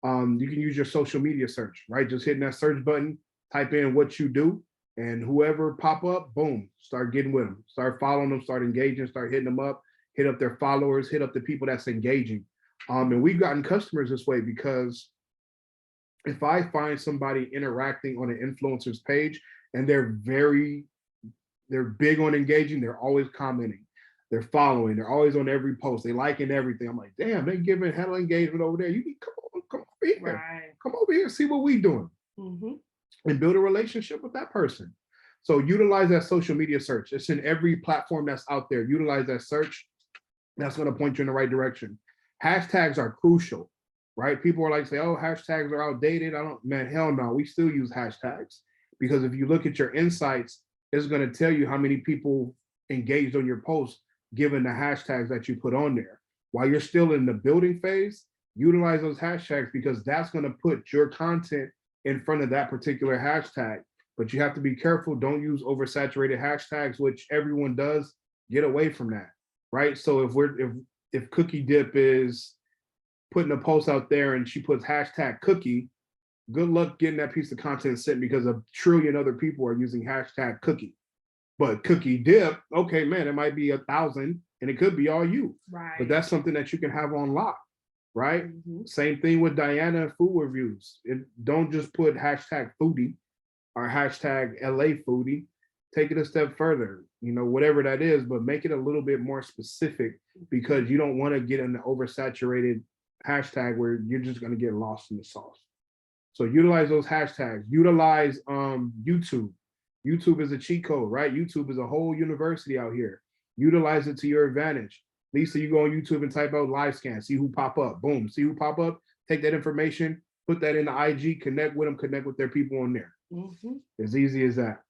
You can use your social media search, right? Just hitting that search button, type in what you do, and whoever pop up, boom, start getting with them, start following them, start engaging, start hitting them up, hit up their followers, hit up the people that's engaging. And we've gotten customers this way, because if I find somebody interacting on an influencer's page and they're very They're big on engaging. They're always commenting. They're following. They're always on every post. They liking everything. I'm like, damn, they giving hella engagement over there. You need come over here. Right. Come over here, see what we doing, and build a relationship with that person. So utilize that social media search. It's in every platform that's out there. Utilize that search. That's going to point you in the right direction. Hashtags are crucial, right? People are like, say, oh, hashtags are outdated. Man, hell no. We still use hashtags because if you look at your insights, it's going to tell you how many people engaged on your post given the hashtags that you put on there. While you're still in the building phase, utilize those hashtags because that's going to put your content in front of that particular hashtag. But you have to be careful. Don't use oversaturated hashtags, which everyone does. Get away from that, right? So if Cookie Dip is putting a post out there and she puts hashtag cookie, good luck getting that piece of content sent because a trillion other people are using hashtag cookie. But Cookie Dip, okay, man, it might be 1,000 and it could be all you. Right. But that's something that you can have on lock, right? Same thing with Diana food reviews. Don't just put hashtag foodie or hashtag LA foodie. Take it a step further, whatever that is, but make it a little bit more specific because you don't want to get in the oversaturated hashtag where you're just going to get lost in the sauce. So utilize those hashtags. Utilize YouTube. YouTube is a cheat code, right? YouTube is a whole university out here. Utilize it to your advantage. Lisa, you go on YouTube and type out live scan, see who pop up. Boom, see who pop up. Take that information, put that in the IG, connect with them, connect with their people on there. As easy as that.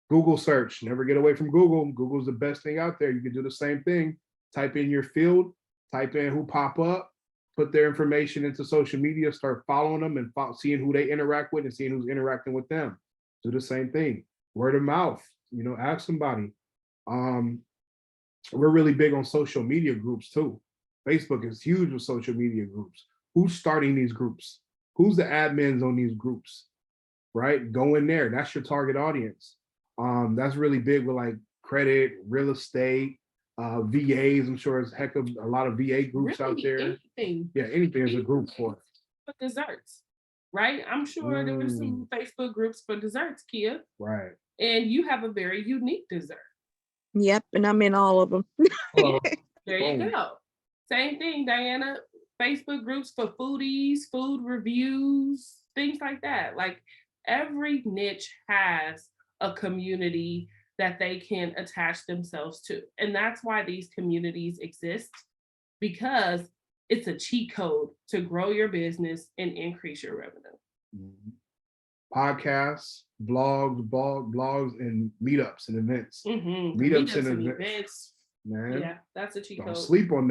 Google search, never get away from Google. Google's the best thing out there. You can do the same thing. Type in your field, type in who pop up, put their information into social media, start following them and seeing who they interact with and seeing who's interacting with them. Do the same thing. Word of mouth, ask somebody. We're really big on social media groups too. Facebook is huge with social media groups. Who's starting these groups? Who's the admins on these groups? Right? Go in there. That's your target audience. That's really big with like credit, real estate, VAs. I'm sure there's a lot of VA groups out there. Anything. Yeah, anything is a group for. For desserts, right? I'm sure there were some Facebook groups for desserts, Kia. Right. And you have a very unique dessert. Yep, and I'm in all of them. There you go. Same thing, Diana. Facebook groups for foodies, food reviews, things like that. Like every niche has a community that they can attach themselves to. And that's why these communities exist, because it's a cheat code to grow your business and increase your revenue. Podcasts, blogs, and meetups and events. Meetups and events. Man, yeah, that's a cheat code. Don't sleep on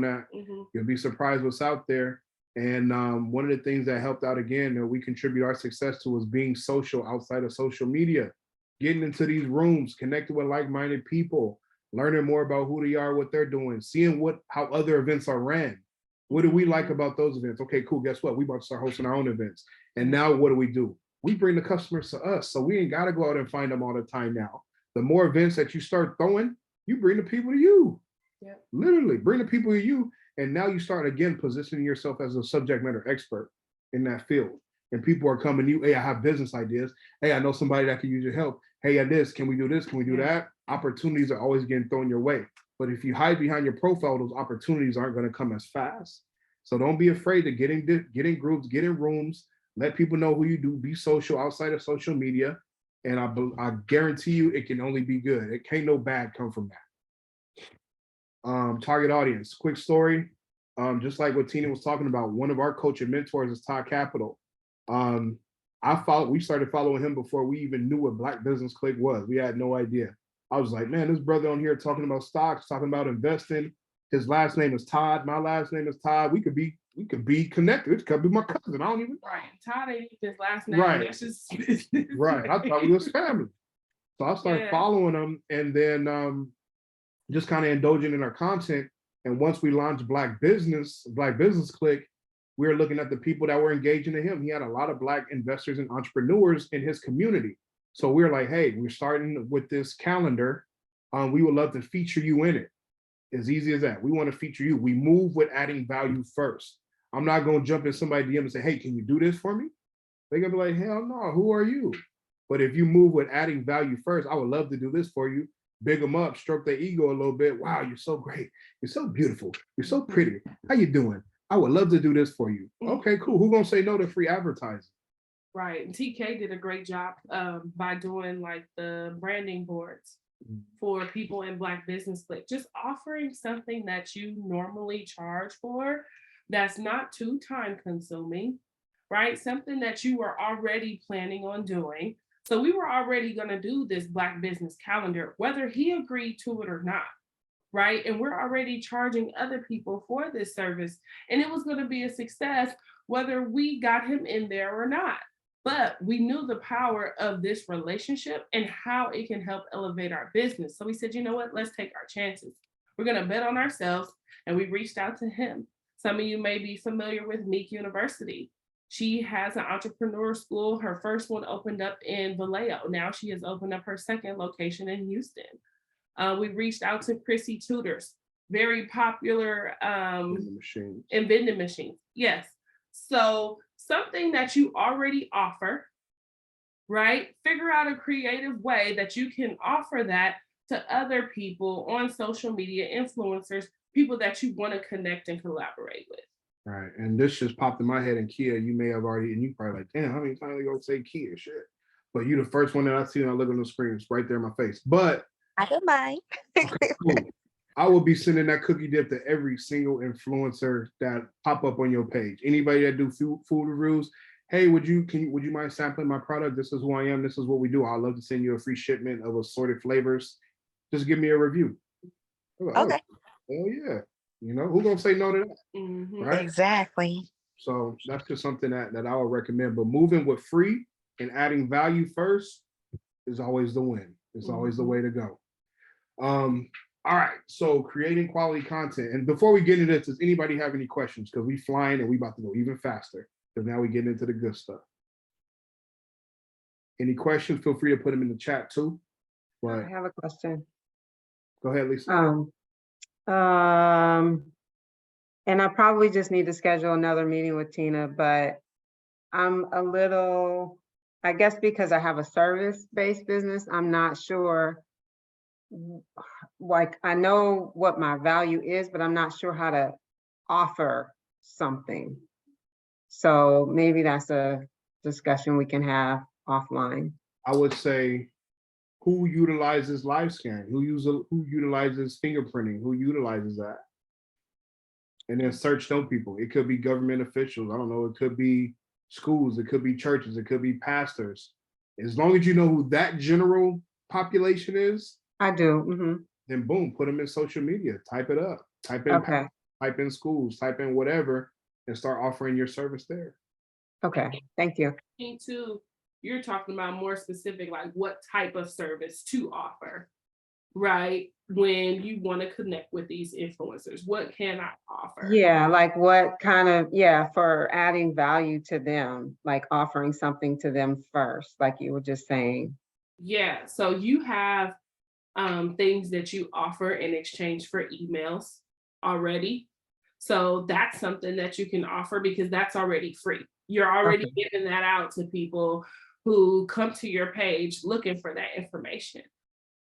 that. You'll be surprised what's out there. And one of the things that helped out again that we contribute our success to was being social outside of social media, getting into these rooms, connecting with like-minded people, learning more about who they are, what they're doing, seeing how other events are ran. What do we like about those events? Okay, cool. Guess what? We about to start hosting our own events. And now what do? We bring the customers to us. So we ain't got to go out and find them all the time now. The more events that you start throwing, you bring the people to you. Yep. Literally bring the people to you. And now you start again positioning yourself as a subject matter expert in that field. And people are coming to you. Hey, I have business ideas. Hey, I know somebody that can use your help. Hey, at this, can we do this? Can we do that? Opportunities are always getting thrown your way. But if you hide behind your profile, those opportunities aren't going to come as fast. So don't be afraid to get in groups, get in rooms, let people know who you do, be social outside of social media. And I guarantee you it can only be good. It can't no bad come from that. Target audience, quick story. Just like what Tina was talking about, one of our coach and mentors is Todd Capital. We started following him before we even knew what Black Business Click was. We had no idea. I was like, man, this brother on here talking about stocks, talking about investing. His last name is Todd. My last name is Todd. We could be connected. It could be my cousin. I don't even. Right. Todd ain't his last name. Right. It's just right. I thought we was family. So I started following him, and then just kind of indulging in our content. And once we launched Black Business Click, we were looking at the people that were engaging in him. He had a lot of Black investors and entrepreneurs in his community. So we were like, hey, we're starting with this calendar. We would love to feature you in it. As easy as that. We want to feature you. We move with adding value first. I'm not going to jump in somebody's DM and say, hey, can you do this for me? They're going to be like, hell no, who are you? But if you move with adding value first, I would love to do this for you. Big them up, stroke their ego a little bit. Wow, you're so great. You're so beautiful. You're so pretty. How you doing? I would love to do this for you. Okay, cool. Who gonna say no to free advertising? Right. And TK did a great job by doing like the branding boards for people in Black Business Click, just offering something that you normally charge for that's not too time consuming, right? Something that you were already planning on doing. So we were already going to do this Black business calendar, whether he agreed to it or not, right? And we're already charging other people for this service. And it was going to be a success, whether we got him in there or not. But we knew the power of this relationship and how it can help elevate our business. So we said, you know what, let's take our chances. We're going to bet on ourselves. And we reached out to him. Some of you may be familiar with Meek University. She has an entrepreneur school. Her first one opened up in Vallejo. Now she has opened up her second location in Houston. We reached out to Chrissy Tutors, very popular in vending machines. Yes. So something that you already offer, right? Figure out a creative way that you can offer that to other people on social media, influencers, people that you want to connect and collaborate with. Right. And this just popped in my head, and Kia, you may have already, and you probably like, damn, how many times are you gonna say Kia? Shit. But you the first one that I see when I look on the screen. It's right there in my face. But I don't mind. okay, cool. I will be sending that cookie dip to every single influencer that pop up on your page. Anybody that do food reviews, hey, would you mind sampling my product? This is who I am. This is what we do. I'd love to send you a free shipment of assorted flavors. Just give me a review. Like, Okay. Oh yeah. You know, who's gonna say no to that? Right? Exactly. So that's just something that I would recommend. But moving with free and adding value first is always the win. It's always the way to go. All right, so creating quality content. And before we get into this, does anybody have any questions? Because we flying and we about to go even faster. Because now we get into the good stuff. Any questions? Feel free to put them in the chat too. But I have a question. go ahead, Lisa. And I probably just need to schedule another meeting with Tina, but I'm a little, I guess because I have a service-based business, I'm not sure. Like, I know what my value is, but I'm not sure how to offer something. So maybe that's a discussion we can have offline. I would say, who utilizes live scan? Who utilizes fingerprinting? Who utilizes that? And then search those people. It could be government officials. I don't know. It could be schools. It could be churches. It could be pastors. As long as you know who that general population is, I do. then boom, put them in social media. Type it up. Type in Okay. type in schools. Type in whatever, and start offering your service there. Okay. Thank you. Me too. You're talking about more specific, like what type of service to offer, right? When you want to connect with these influencers, what can I offer? Yeah, like what kind of, for adding value to them, like offering something to them first, like you were just saying. Yeah, so you have things that you offer in exchange for emails already. So that's something that you can offer because that's already free. You're already giving that out to people who come to your page looking for that information.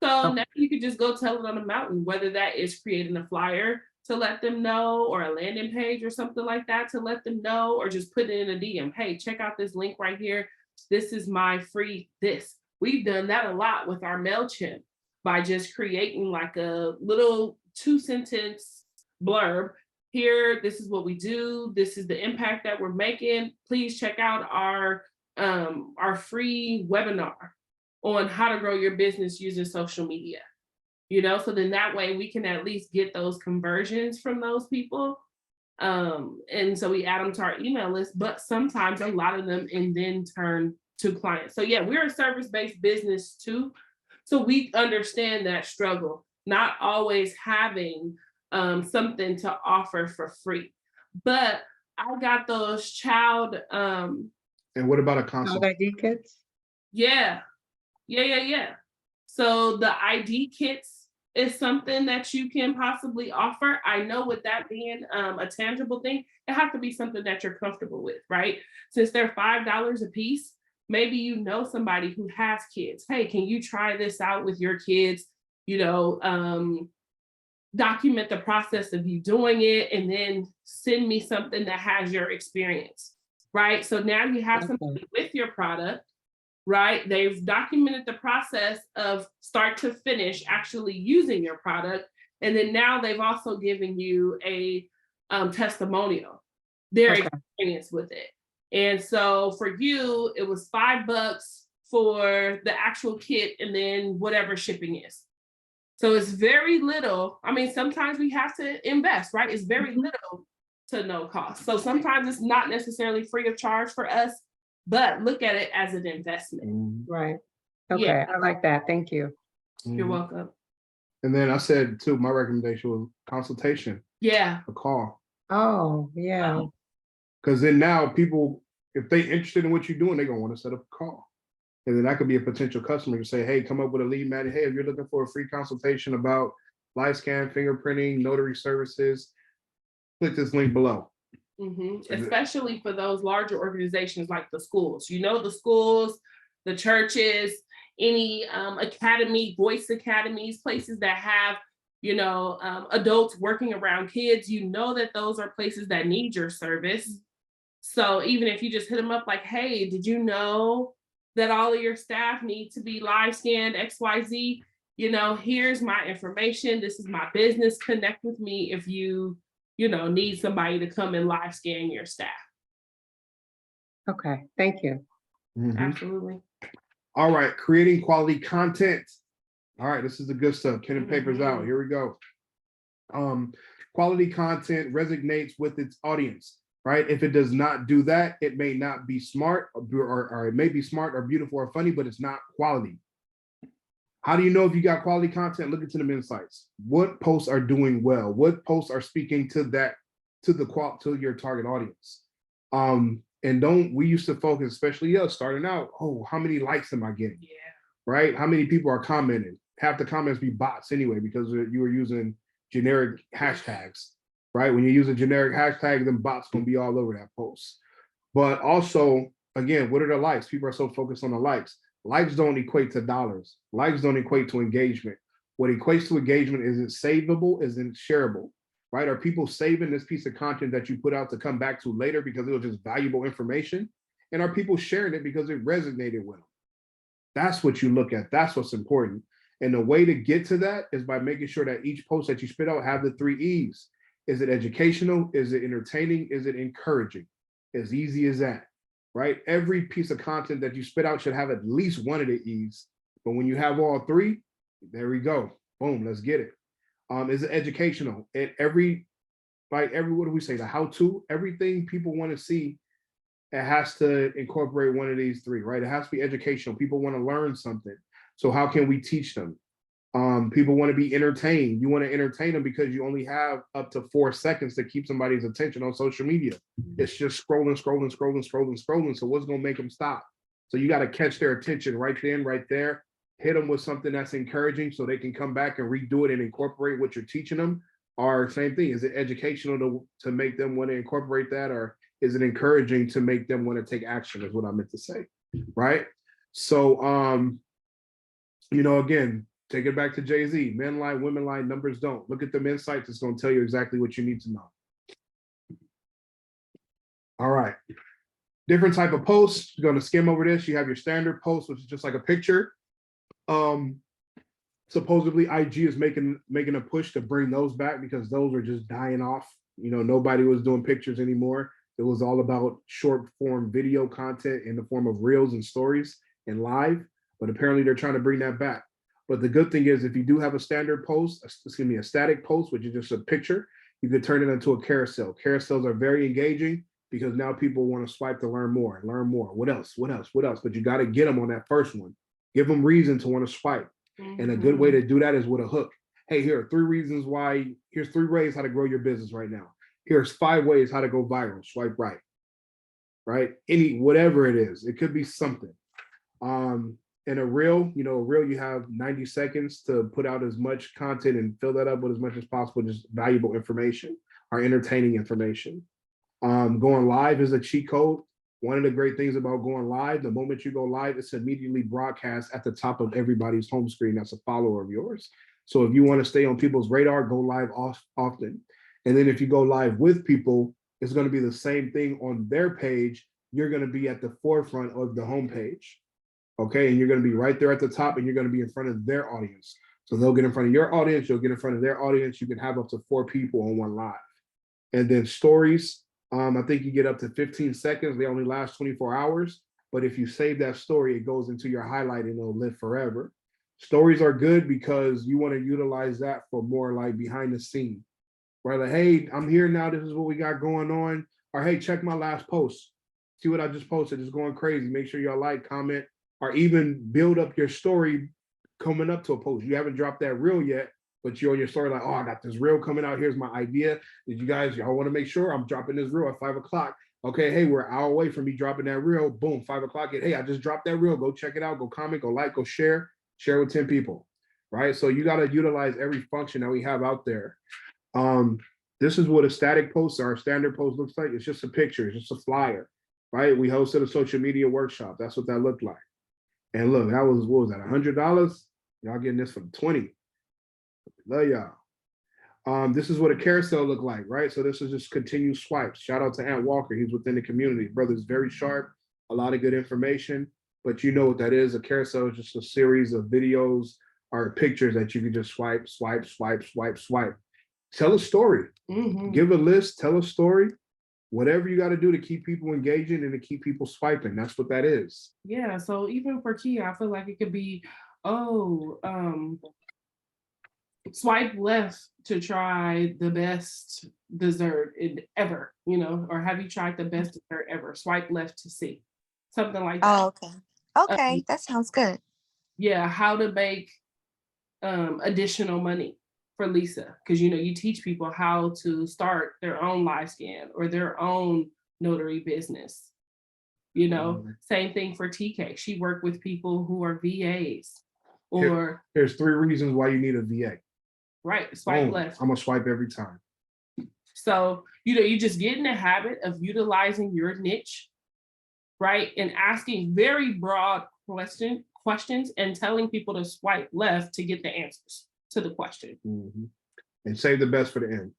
So now you could just go tell it on the mountain, whether that is creating a flyer to let them know, or a landing page or something like that to let them know, or just put it in a DM. Hey, check out this link right here. This is my free this. We've done that a lot with our MailChimp by just creating like a little 2-sentence blurb. Here, this is what we do. This is the impact that we're making. Please check out our free webinar on how to grow your business using social media. You know, so then that way we can at least get those conversions from those people. And so we add them to our email list, but sometimes a lot of them and then turn to clients. So yeah, we're a service-based business too. So we understand that struggle, not always having something to offer for free. But I got those child. And what about a consult? ID kits? Yeah. So the ID kits is something that you can possibly offer. I know with that being a tangible thing, it has to be something that you're comfortable with, right? Since they're $5 a piece, Maybe you know somebody who has kids. Hey, can you try this out with your kids? You know, document the process of you doing it and then send me something that has your experience, right? So now you have something with your product, right? They've documented the process of start to finish actually using your product. And then now they've also given you a testimonial, their experience with it. And so for you, it was $5 for the actual kit and then whatever shipping is. So it's very little. I mean, sometimes we have to invest, right? It's very little to no cost. So sometimes it's not necessarily free of charge for us, but look at it as an investment. Right. Okay, Yeah. I like that. Thank you. You're welcome. And then I said too, my recommendation was consultation, Yeah. a call. Oh, yeah. Because then now people, if they interested in what you're doing, they're gonna want to set up a call. And then that could be a potential customer to say, hey, come up with a lead magnet. Hey, if you're looking for a free consultation about live scan, fingerprinting, notary services, click this link below. Especially for those larger organizations like the schools. You know, the schools, the churches, any academy, voice academies, places that have, you know, adults working around kids, you know that those are places that need your service. So even if you just hit them up like, hey, did you know that all of your staff need to be live scanned XYZ? You know, here's my information. This is my business. Connect with me if you know, need somebody to come and live scan your staff. Okay, thank you. Absolutely. All right, creating quality content. All right, this is the good stuff. Pen and paper's out. Here we go. Quality content resonates with its audience, right? If it does not do that, it may not be smart or it may be smart or beautiful or funny, but it's not quality. How do you know if you got quality content? Look into them insights. What posts are doing well? What posts are speaking to that, to your target audience? And we used to focus, especially us starting out, oh, how many likes am I getting? Yeah. Right? How many people are commenting? Half the comments be bots anyway, because you were using generic hashtags, right? When you use a generic hashtag, then bots gonna be all over that post. But also, again, what are the likes? People are so focused on the likes. Likes don't equate to dollars. Likes don't equate to engagement. What equates to engagement is it savable, is it shareable, right? Are people saving this piece of content that you put out to come back to later because it was just valuable information? And are people sharing it because it resonated with them? That's what you look at. That's what's important. And the way to get to that is by making sure that each post that you spit out have the 3 E's. Is it educational? Is it entertaining? Is it encouraging? As easy as that, right? Every piece of content that you spit out should have at least one of the E's. But when you have all 3, there we go. Boom, let's get it. Is it educational? At every, what do we say? The how-to, everything people want to see, it has to incorporate one of these 3, right? It has to be educational. People want to learn something. So how can we teach them? People want to be entertained. You want to entertain them because you only have up to 4 seconds to keep somebody's attention on social media. It's just scrolling. So what's going to make them stop? So you got to catch their attention right then, right there. Hit them with something that's encouraging so they can come back and redo it and incorporate what you're teaching them. Or same thing, is it educational to make them want to incorporate that? Or is it encouraging to make them want to take action is what I meant to say, right? So, again, take it back to Jay-Z. Men lie, women lie, numbers don't. Look at them insights. It's going to tell you exactly what you need to know. All right. Different type of posts. You're going to skim over this. You have your standard post, which is just like a picture. Supposedly IG is making a push to bring those back because those are just dying off. Nobody was doing pictures anymore. It was all about short form video content in the form of reels and stories and live. But apparently they're trying to bring that back. But the good thing is if you do have a standard post, a static post, which is just a picture, you could turn it into a carousel. Carousels are very engaging because now people want to swipe to learn more. What else? But you got to get them on that first one. Give them reason to want to swipe. And a good way to do that is with a hook. Hey, here are 3 reasons why, here's 3 ways how to grow your business right now. Here's 5 ways how to go viral. Swipe right, right? Whatever it is, it could be something. In a reel, you have 90 seconds to put out as much content and fill that up with as much as possible, just valuable information or entertaining information. Going live is a cheat code. One of the great things about going live, the moment you go live, it's immediately broadcast at the top of everybody's home screen that's a follower of yours. So if you want to stay on people's radar, go live often. And then if you go live with people, it's going to be the same thing on their page. You're going to be at the forefront of the homepage. Okay. And you're going to be right there at the top, and you're going to be in front of their audience. So they'll get in front of your audience, you'll get in front of their audience. You can have up to 4 people on one live. And then stories, I think you get up to 15 seconds. They only last 24 hours. But if you save that story, it goes into your highlight and it'll live forever. Stories are good because you want to utilize that for more like behind the scene. Right? Like, hey, I'm here now. This is what we got going on. Or hey, check my last post. See what I just posted. It's going crazy. Make sure y'all like, comment, or even build up your story coming up to a post. You haven't dropped that reel yet, but you're on your story like, oh, I got this reel coming out. Here's my idea. Did you guys, y'all want to make sure I'm dropping this reel at 5 o'clock? Okay, hey, we're an hour away from me dropping that reel. Boom, 5 o'clock. Hey, I just dropped that reel. Go check it out. Go comment, go like, go share with 10 people, right? So you got to utilize every function that we have out there. This is what a static post or a standard post looks like. It's just a picture. It's just a flyer, right? We hosted a social media workshop. That's what that looked like. And look, that was, what was that, $100? Y'all getting this for 20. Love y'all. This is what a carousel look like, right? So this is just continued swipes. Shout out to Ant Walker. He's within the community. Brother's very sharp, a lot of good information, but you know what that is. A carousel is just a series of videos or pictures that you can just swipe, swipe, swipe, swipe, swipe. Tell a story. Give a list, tell a story. Whatever you got to do to keep people engaging and to keep people swiping. That's what that is. Yeah. So even for Kia, I feel like it could be, swipe left to try the best dessert ever, or have you tried the best dessert ever? Swipe left to see. Something like that. Oh, okay. Okay, that sounds good. Yeah, how to make additional money for Lisa, because you teach people how to start their own live scan or their own notary business. Same thing for TK. She worked with people who are VAs. Or here's 3 reasons why you need a VA. Right, swipe left. I'm gonna swipe every time. So you just get in the habit of utilizing your niche, right, and asking very broad questions and telling people to swipe left to get the answers to the question. And save the best for the end.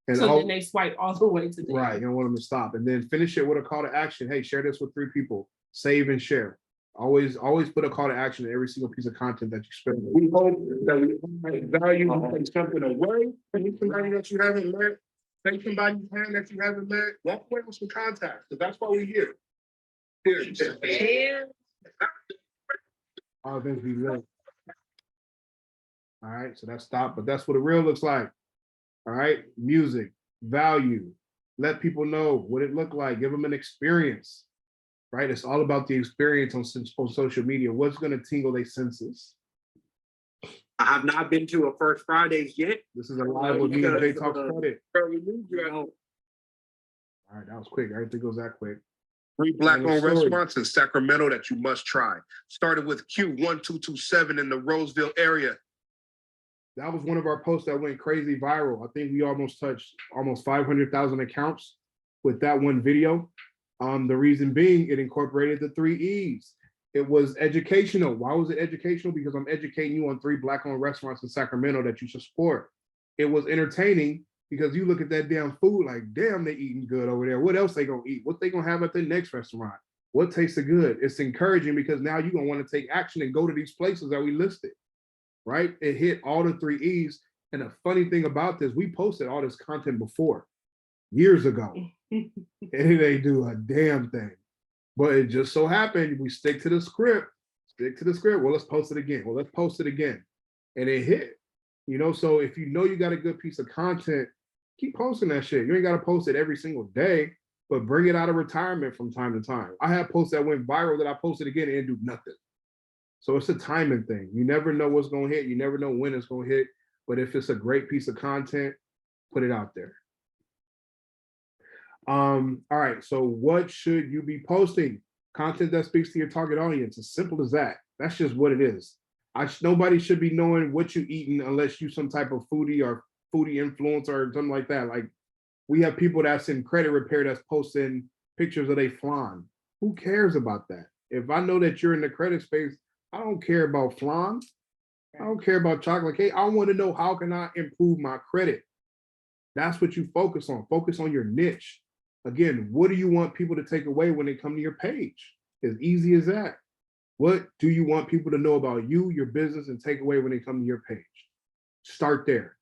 And so then they swipe all the way to the right. end. You don't want them to stop. And then finish it with a call to action. Hey, share this with 3 people. Save and share. Always put a call to action in every single piece of content that you spend. We hope that we value take something away from somebody that you haven't met. Take somebody's hand that you haven't met. Walk away with some contacts, because that's why we're here. All things we live. All right, so that's stop, but that's what a reel looks like. All right, music, value, let people know what it looked like, give them an experience, right? It's all about the experience on social media. What's going to tingle their senses? I have not been to a First Fridays yet. This is a live with me and Jay Talks Credit. All right, that was quick. Everything goes that quick. 3 Black-owned restaurants in Sacramento that you must try. Started with Q1227 in the Roseville area. That was one of our posts that went crazy viral. I think we almost touched 500,000 accounts with that one video. The reason being, it incorporated the 3 E's. It was educational. Why was it educational? Because I'm educating you on 3 Black-owned restaurants in Sacramento that you should support. It was entertaining because you look at that damn food like, damn, they eating good over there. What else they gonna eat? What they gonna have at the next restaurant? What tastes good? It's encouraging because now you're gonna want to take action and go to these places that we listed, right? It hit all the 3 E's. And the funny thing about this, we posted all this content before, years ago, and it ain't do a damn thing. But it just so happened we stick to the script. Well, let's post it again. Well, let's post it again. And it hit. So if you got a good piece of content, keep posting that shit. You ain't got to post it every single day, but bring it out of retirement from time to time. I have posts that went viral that I posted again and didn't do nothing. So it's a timing thing. You never know what's going to hit. You never know when it's going to hit. But if it's a great piece of content, put it out there. All right. So what should you be posting? Content that speaks to your target audience. As simple as that. That's just what it is. Nobody should be knowing what you're eating unless you some type of foodie or foodie influencer or something like that. Like we have people that's in credit repair that's posting pictures of they flan. Who cares about that? If I know that you're in the credit space, I don't care about flan. I don't care about chocolate cake. I want to know how can I improve my credit. That's what you focus on. Focus on your niche. Again, what do you want people to take away when they come to your page? As easy as that. What do you want people to know about you, your business, and take away when they come to your page? Start there.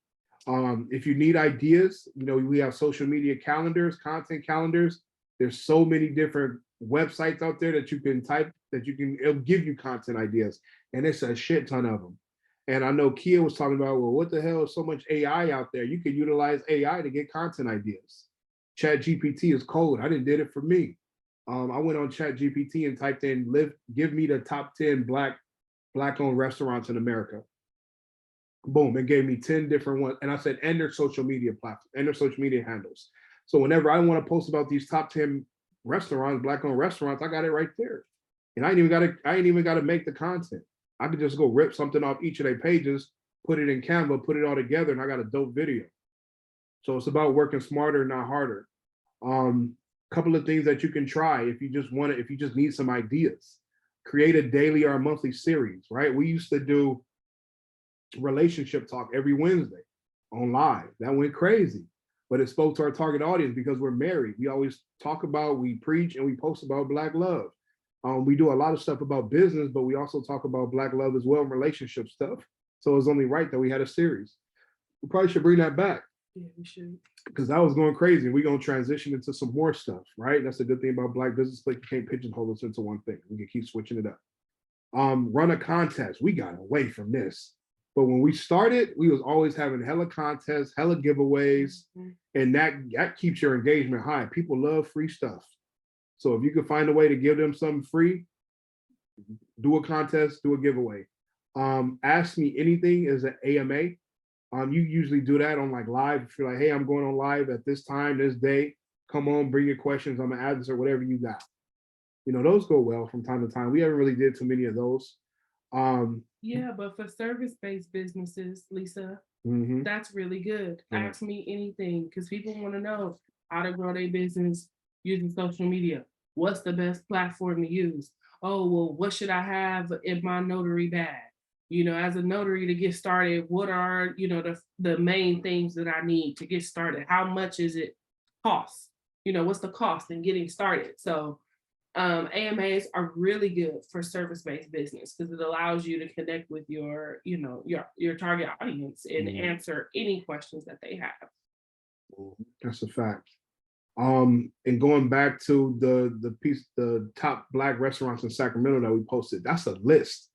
If you need ideas, we have social media calendars, content calendars. There's so many different websites out there that you can type, it'll give you content ideas. And it's a shit ton of them. And I know Kia was talking about, well, what the hell is so much AI out there? You can utilize AI to get content ideas. Chat GPT is cold. I didn't did it for me. I went on Chat GPT and typed in, give me the top 10 black-owned restaurants in America. Boom, it gave me 10 different ones. And I said, and their social media platforms, and their social media handles. So whenever I want to post about these top 10 restaurants, black-owned restaurants, I got it right there. And I ain't even got to make the content. I could just go rip something off each of their pages, put it in Canva, put it all together, and I got a dope video. So it's about working smarter, not harder. Couple of things that you can try if you just need some ideas. Create a daily or a monthly series, right? We used to do relationship talk every Wednesday on live. That went crazy, but it spoke to our target audience because we're married. We always we preach and we post about Black love. We do a lot of stuff about business, but we also talk about Black love as well and relationship stuff. So it's only right that we had a series. We probably should bring that back. Yeah, we should. Because that was going crazy. We're going to transition into some more stuff, right? That's the good thing about Black business. Like, you can't pigeonhole us into one thing. We can keep switching it up. Run a contest. We got away from this. But when we started, we was always having hella contests, hella giveaways, and that keeps your engagement high. People love free stuff. So if you can find a way to give them something free, do a contest, do a giveaway. Ask Me Anything is an AMA. You usually do that on like live. If you're like, hey, I'm going on live at this time, this day, come on, bring your questions. I'm gonna add this or whatever you got. Those go well from time to time. We haven't really did too many of those. Yeah, but for service-based businesses, Lisa, that's really good. Yeah. Ask Me Anything, because people want to know how to grow their business using social media. What's the best platform to use? Oh, well, what should I have in my notary bag? As a notary to get started, what are, the main things that I need to get started? How much is it cost? What's the cost in getting started? So AMAs are really good for service-based business because it allows you to connect with your target audience and answer any questions that they have. That's a fact. And going back to the top Black restaurants in Sacramento that we posted, that's a list.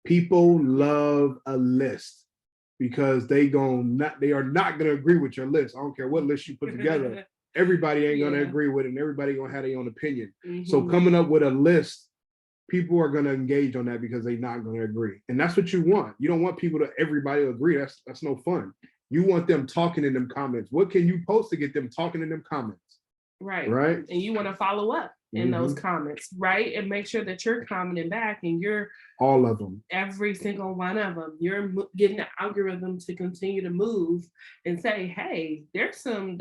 People love a list because they are not gonna agree with your list. I don't care what list you put together. Everybody ain't gonna agree with it, and everybody gonna have their own opinion. So coming up with a list, people are gonna engage on that because they're not gonna agree. And that's what you want. You don't want everybody to agree. That's no fun. You want them talking in them comments. What can you post to get them talking in them comments? Right. And you want to follow up in those comments, right? And make sure that you're commenting back and you're all of them, every single one of them. You're getting the algorithm to continue to move and say, hey, there's some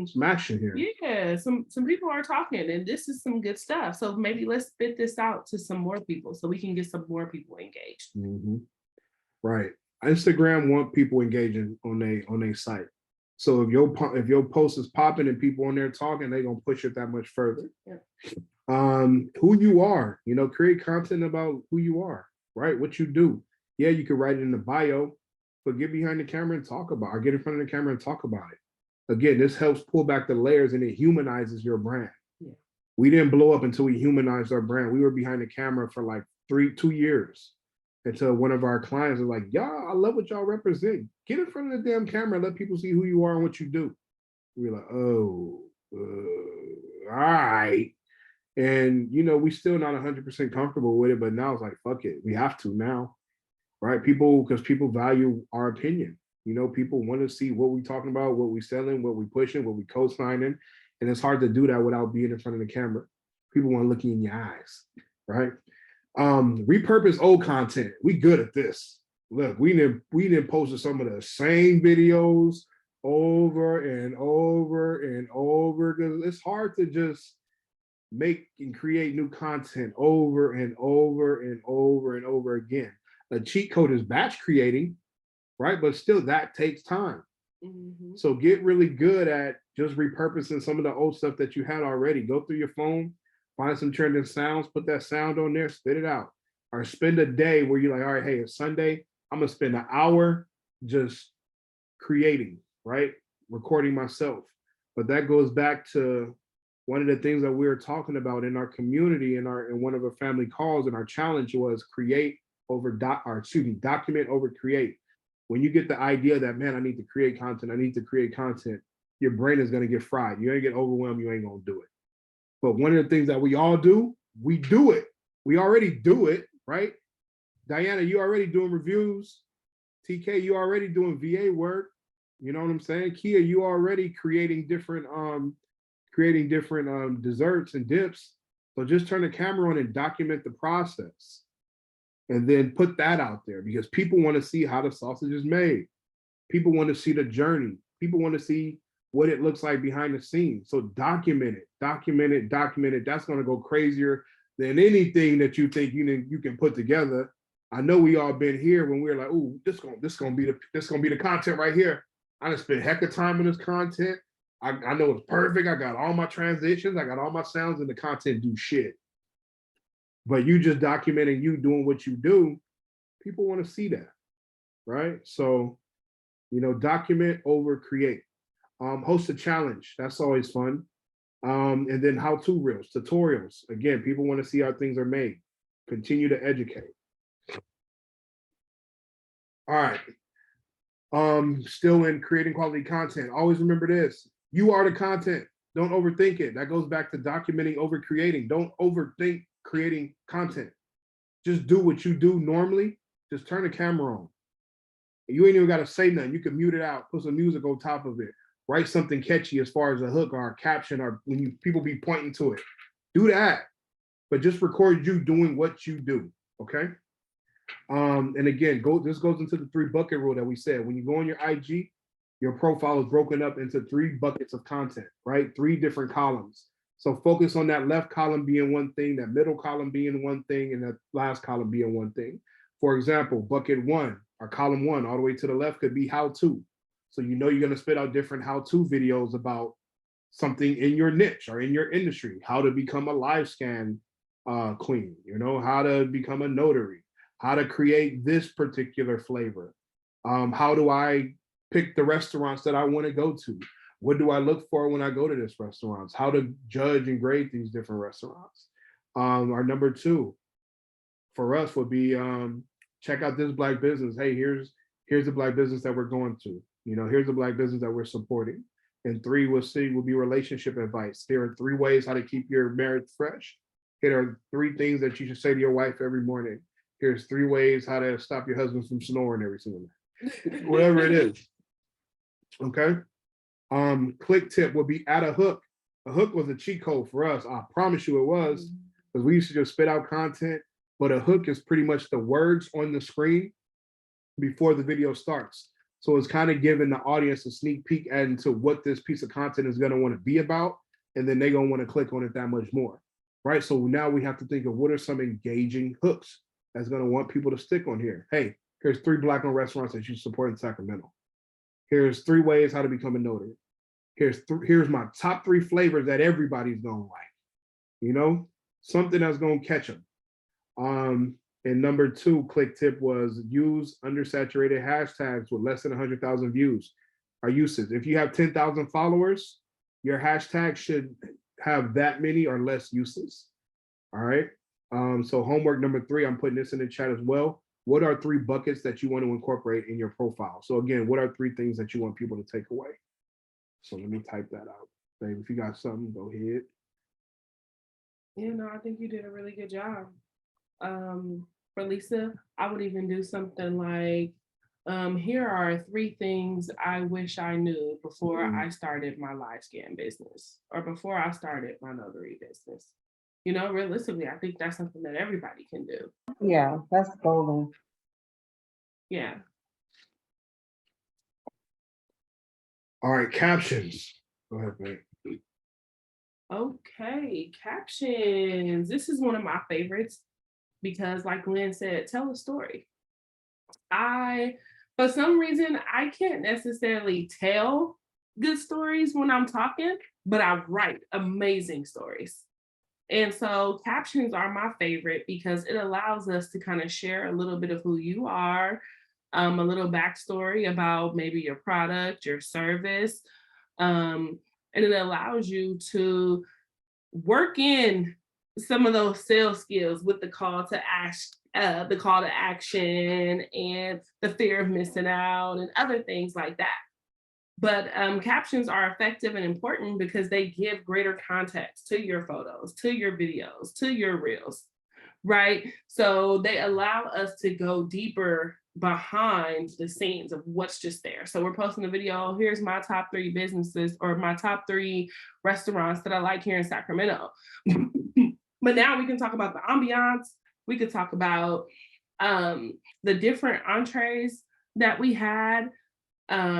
smashing here. Yeah, some people are talking and this is some good stuff. So maybe let's spit this out to some more people so we can get some more people engaged. Right. Instagram want people engaging on their site. So if your post is popping and people on there talking, they're gonna push it that much further. Yeah. Who you are, create content about who you are, right? What you do. Yeah, you can write it in the bio, but get behind the camera and talk about it, or get in front of the camera and talk about it. Again, this helps pull back the layers and it humanizes your brand. Yeah. We didn't blow up until we humanized our brand. We were behind the camera for like 2 years. Until one of our clients was like, y'all, I love what y'all represent. Get in front of the damn camera and let people see who you are and what you do. We're like, oh, all right. And, we still not 100% comfortable with it, but now it's like, fuck it. We have to now, right? Because people value our opinion. People want to see what we talking about, what we selling, what we pushing, what we co-signing. And it's hard to do that without being in front of the camera. People want to look you in your eyes, right? Repurpose old content. We good at this. Look, we didn't post some of the same videos over and over and over because it's hard to just make and create new content over and over and over and over again. A cheat code is batch creating, right? But still, that takes time. Mhm. So get really good at just repurposing some of the old stuff that you had already. Go through your phone, find some trending sounds, put that sound on there, spit it out. Or spend a day where you're like, all right, hey, it's Sunday. I'm gonna spend an hour just creating, right? Recording myself. But that goes back to one of the things that we were talking about in our community in one of our family calls, and our challenge was document over create. When you get the idea that, man, I need to create content, your brain is gonna get fried. You ain't get overwhelmed, you ain't gonna do it. But one of the things that we all do, we do it. We already do it, right? Diana, you already doing reviews. TK, you already doing VA work. You know what I'm saying? Kia, you already creating different desserts and dips. So just turn the camera on and document the process. And then put that out there, because people want to see how the sausage is made. People want to see the journey. People want to see what it looks like behind the scenes. So document it. That's going to go crazier than anything that you think you can put together. I know we all been here when we were like, "Ooh, this gonna be the content right here." I done spent heck of time on this content. I know it's perfect. I got all my transitions. I got all my sounds, and the content do shit. But you just documenting you doing what you do, people want to see that, right? So, document over create. Host a challenge. That's always fun. And then how-to reels, tutorials. Again, people want to see how things are made. Continue to educate. All right. Still in creating quality content. Always remember this. You are the content. Don't overthink it. That goes back to documenting over creating. Don't overthink creating content. Just do what you do normally. Just turn the camera on. You ain't even got to say nothing. You can mute it out, put some music on top of it, write something catchy as far as a hook or a caption, or when people be pointing to it. Do that, but just record you doing what you do. Okay. And again, this goes into the 3 bucket rule that we said. When you go on your IG, your profile is broken up into 3 buckets of content, right? 3 different columns. So focus on that left column being one thing, that middle column being one thing, and that last column being one thing. For example, bucket 1 or column 1 all the way to the left could be how-to. So you're going to spit out different how-to videos about something in your niche or in your industry. How to become a live scan queen, how to become a notary, how to create this particular flavor. How do I pick the restaurants that I want to go to? What do I look for when I go to this restaurants? How to judge and grade these different restaurants. Our number 2 for us would be check out this Black business. Hey, here's the Black business that we're going to. Here's the Black business that we're supporting. And 3 will be relationship advice. There are 3 ways how to keep your marriage fresh. Here are 3 things that you should say to your wife every morning. Here's 3 ways how to stop your husband from snoring every single night. Whatever it is. Okay. Click tip would be add a hook. A hook was a cheat code for us. I promise you it was, because we used to just spit out content, but a hook is pretty much the words on the screen before the video starts. So it's kind of giving the audience a sneak peek into what this piece of content is going to want to be about, and then they're going to want to click on it that much more, right? So now we have to think of what are some engaging hooks that's going to want people to stick on here. Hey, here's 3 Black-owned restaurants that you support in Sacramento. Here's 3 ways how to become a notary. Here's my top 3 flavors that everybody's gonna like. Something that's gonna catch them. And number 2 click tip was use undersaturated hashtags with less than 100,000 views or uses. If you have 10,000 followers, your hashtag should have that many or less uses. All right. So homework number 3, I'm putting this in the chat as well. What are 3 buckets that you want to incorporate in your profile? So again, what are 3 things that you want people to take away? So let me type that out. Babe, if you got something, go ahead. I think you did a really good job. For Lisa, I would even do something like, here are 3 things I wish I knew before I started my live scan business or before I started my notary business. Realistically, I think that's something that everybody can do. Yeah, that's golden. Yeah. All right, captions. Go ahead, babe. Okay, captions. This is one of my favorites because, like Glenn said, tell a story. For some reason, I can't necessarily tell good stories when I'm talking, but I write amazing stories. And so captions are my favorite because it allows us to kind of share a little bit of who you are, a little backstory about maybe your product, your service, and it allows you to work in some of those sales skills with the call to action and the fear of missing out and other things like that. But captions are effective and important because they give greater context to your photos, to your videos, to your reels, right? So they allow us to go deeper behind the scenes of what's just there. So we're posting a video, here's my top 3 businesses or my top 3 restaurants that I like here in Sacramento. But now we can talk about the ambiance. We could talk about the different entrees that we had.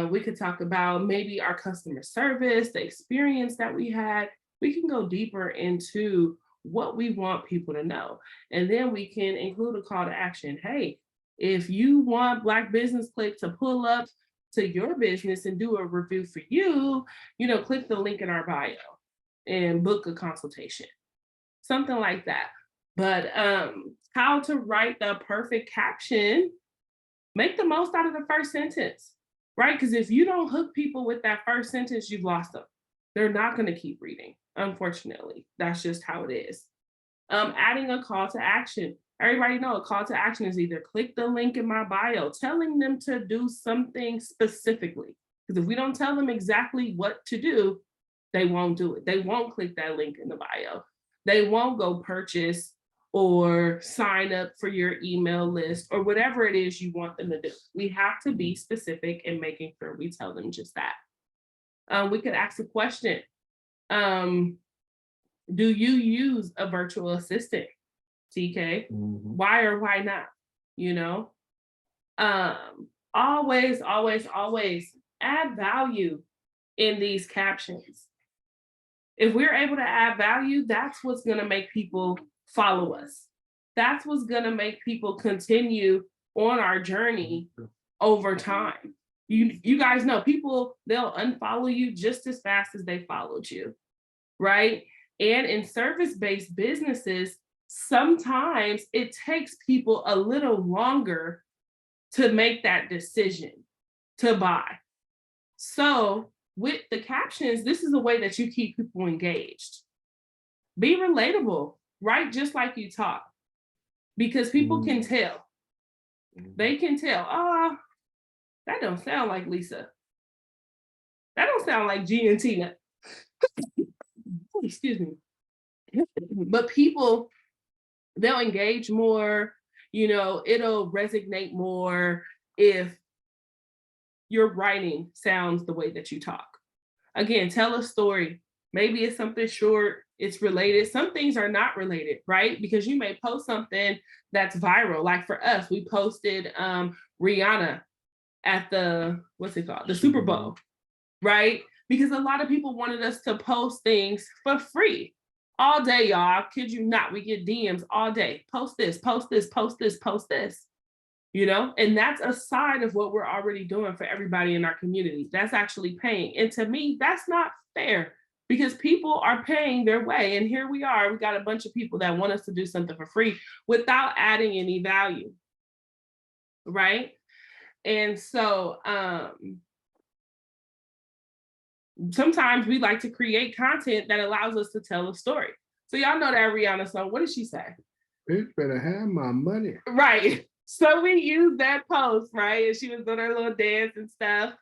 We could talk about maybe our customer service, the experience that we had. We can go deeper into what we want people to know. And then we can include a call to action. Hey, if you want Black Business Click to pull up to your business and do a review for you, click the link in our bio and book a consultation. Something like that. But how to write the perfect caption, make the most out of the first sentence, right? Because if you don't hook people with that first sentence, you've lost them. They're not going to keep reading, unfortunately. That's just how it is. Adding a call to action. Everybody know a call to action is either click the link in my bio, telling them to do something specifically. Because if we don't tell them exactly what to do, they won't do it. They won't click that link in the bio. They won't go purchase or sign up for your email list or whatever it is you want them to do. We have to be specific in making sure we tell them just that. We could ask a question. Do you use a virtual assistant, TK? Why or why not? Always, always, always add value in these captions. If we're able to add value, that's what's going to make people follow us. That's what's going to make people continue on our journey over time. You guys know people, they'll unfollow you just as fast as they followed you, right? And in service-based businesses, sometimes it takes people a little longer to make that decision to buy. So with the captions, this is a way that you keep people engaged. Be relatable, right? Just like you talk, because people can tell. They can tell, that don't sound like Lisa. That don't sound like G and Tina. Excuse me. But people, they'll engage more, it'll resonate more if your writing sounds the way that you talk. Again, tell a story. Maybe it's something short, it's related. Some things are not related, right? Because you may post something that's viral. Like for us, we posted Rihanna at the Super Bowl, right? Because a lot of people wanted us to post things for free all day, y'all. Kid you not, we get DMs all day. Post this, post this, post this, post this. And that's a sign of what we're already doing for everybody in our community. That's actually paying. And to me, that's not fair because people are paying their way. And here we are, we got a bunch of people that want us to do something for free without adding any value, right? And so sometimes we like to create content that allows us to tell a story. So y'all know that Rihanna song, what did she say? Bitch better have my money. Right. So we used that post, right? And she was doing her little dance and stuff.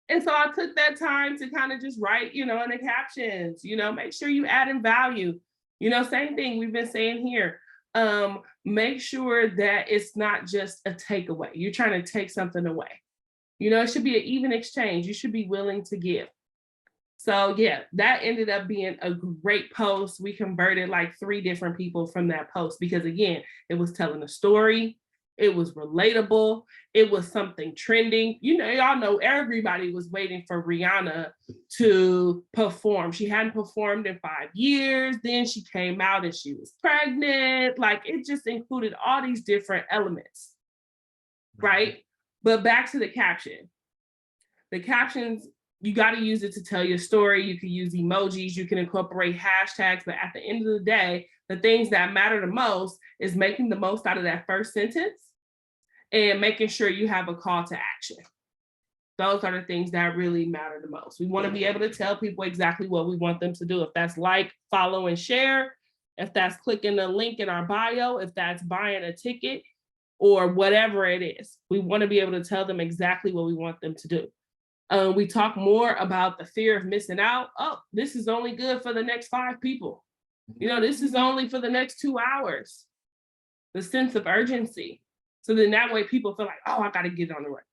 And so I took that time to kind of just write, in the captions, make sure you add in value. Same thing we've been saying here. Make sure that it's not just a takeaway. You're trying to take something away. It should be an even exchange. You should be willing to give. So yeah, that ended up being a great post. We converted like 3 different people from that post because again, it was telling a story. It was relatable. It was something trending. You know, y'all know everybody was waiting for Rihanna to perform. She hadn't performed in 5 years. Then she came out and she was pregnant. Like, it just included all these different elements, right? But back to the caption. The captions, you got to use it to tell your story. You can use emojis, you can incorporate hashtags, but at the end of the day, the things that matter the most is making the most out of that first sentence and making sure you have a call to action. Those are the things that really matter the most. We want to be able to tell people exactly what we want them to do. If that's like, follow, and share, if that's clicking the link in our bio, if that's buying a ticket, or whatever it is, we want to be able to tell them exactly what we want them to do. We talk more about the fear of missing out. Oh, this is only good for the next 5 people. You know, this is only for the next 2 hours. The sense of urgency. So then that way people feel like, oh, I got to get on the right.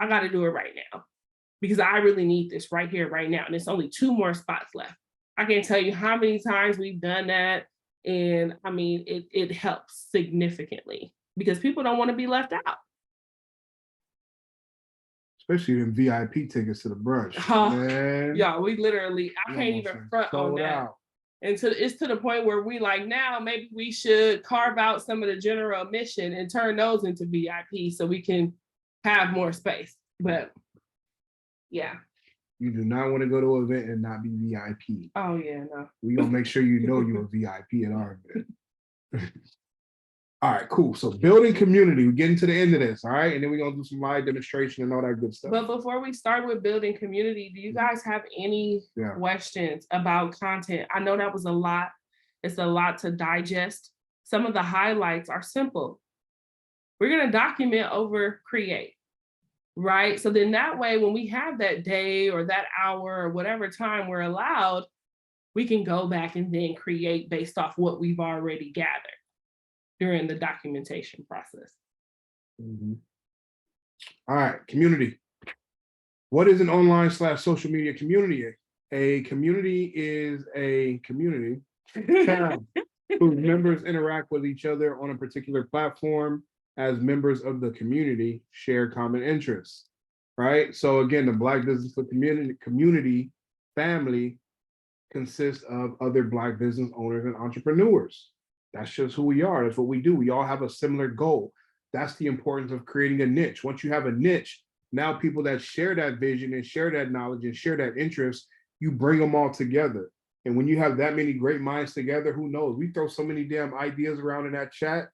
I got to do it right now because I really need this right here, right now. And it's only 2 more spots left. I can't tell you how many times we've done that. And I mean, it helps significantly because people don't want to be left out. Especially in VIP tickets to the brunch. Man. Yeah, we literally, I can't even front on that. Out. And so it's to the point where we like, now maybe we should carve out some of the general admission and turn those into VIP so we can have more space. But yeah. You do not want to go to an event and not be VIP. Oh yeah, no. We're gonna make sure you know you're a VIP at our event. All right, cool. So building community, we're getting to the end of this, all right? And then we're gonna do some live demonstration and all that good stuff. But before we start with building community, do you guys have any questions about content? I know that was a lot. It's a lot to digest. Some of the highlights are simple. We're gonna document over create, right? So then that way, when we have that day or that hour or whatever time we're allowed, we can go back and then create based off what we've already gathered during the documentation process. Mm-hmm. All right, community. What is an online/social media community? A community is a community whose members interact with each other on a particular platform as members of the community share common interests, right? So again, the Black Business community family consists of other Black business owners and entrepreneurs. That's just who we are. That's what we do. We all have a similar goal. That's the importance of creating a niche. Once you have a niche, now people that share that vision and share that knowledge and share that interest, you bring them all together. And when you have that many great minds together, who knows? We throw so many damn ideas around in that chat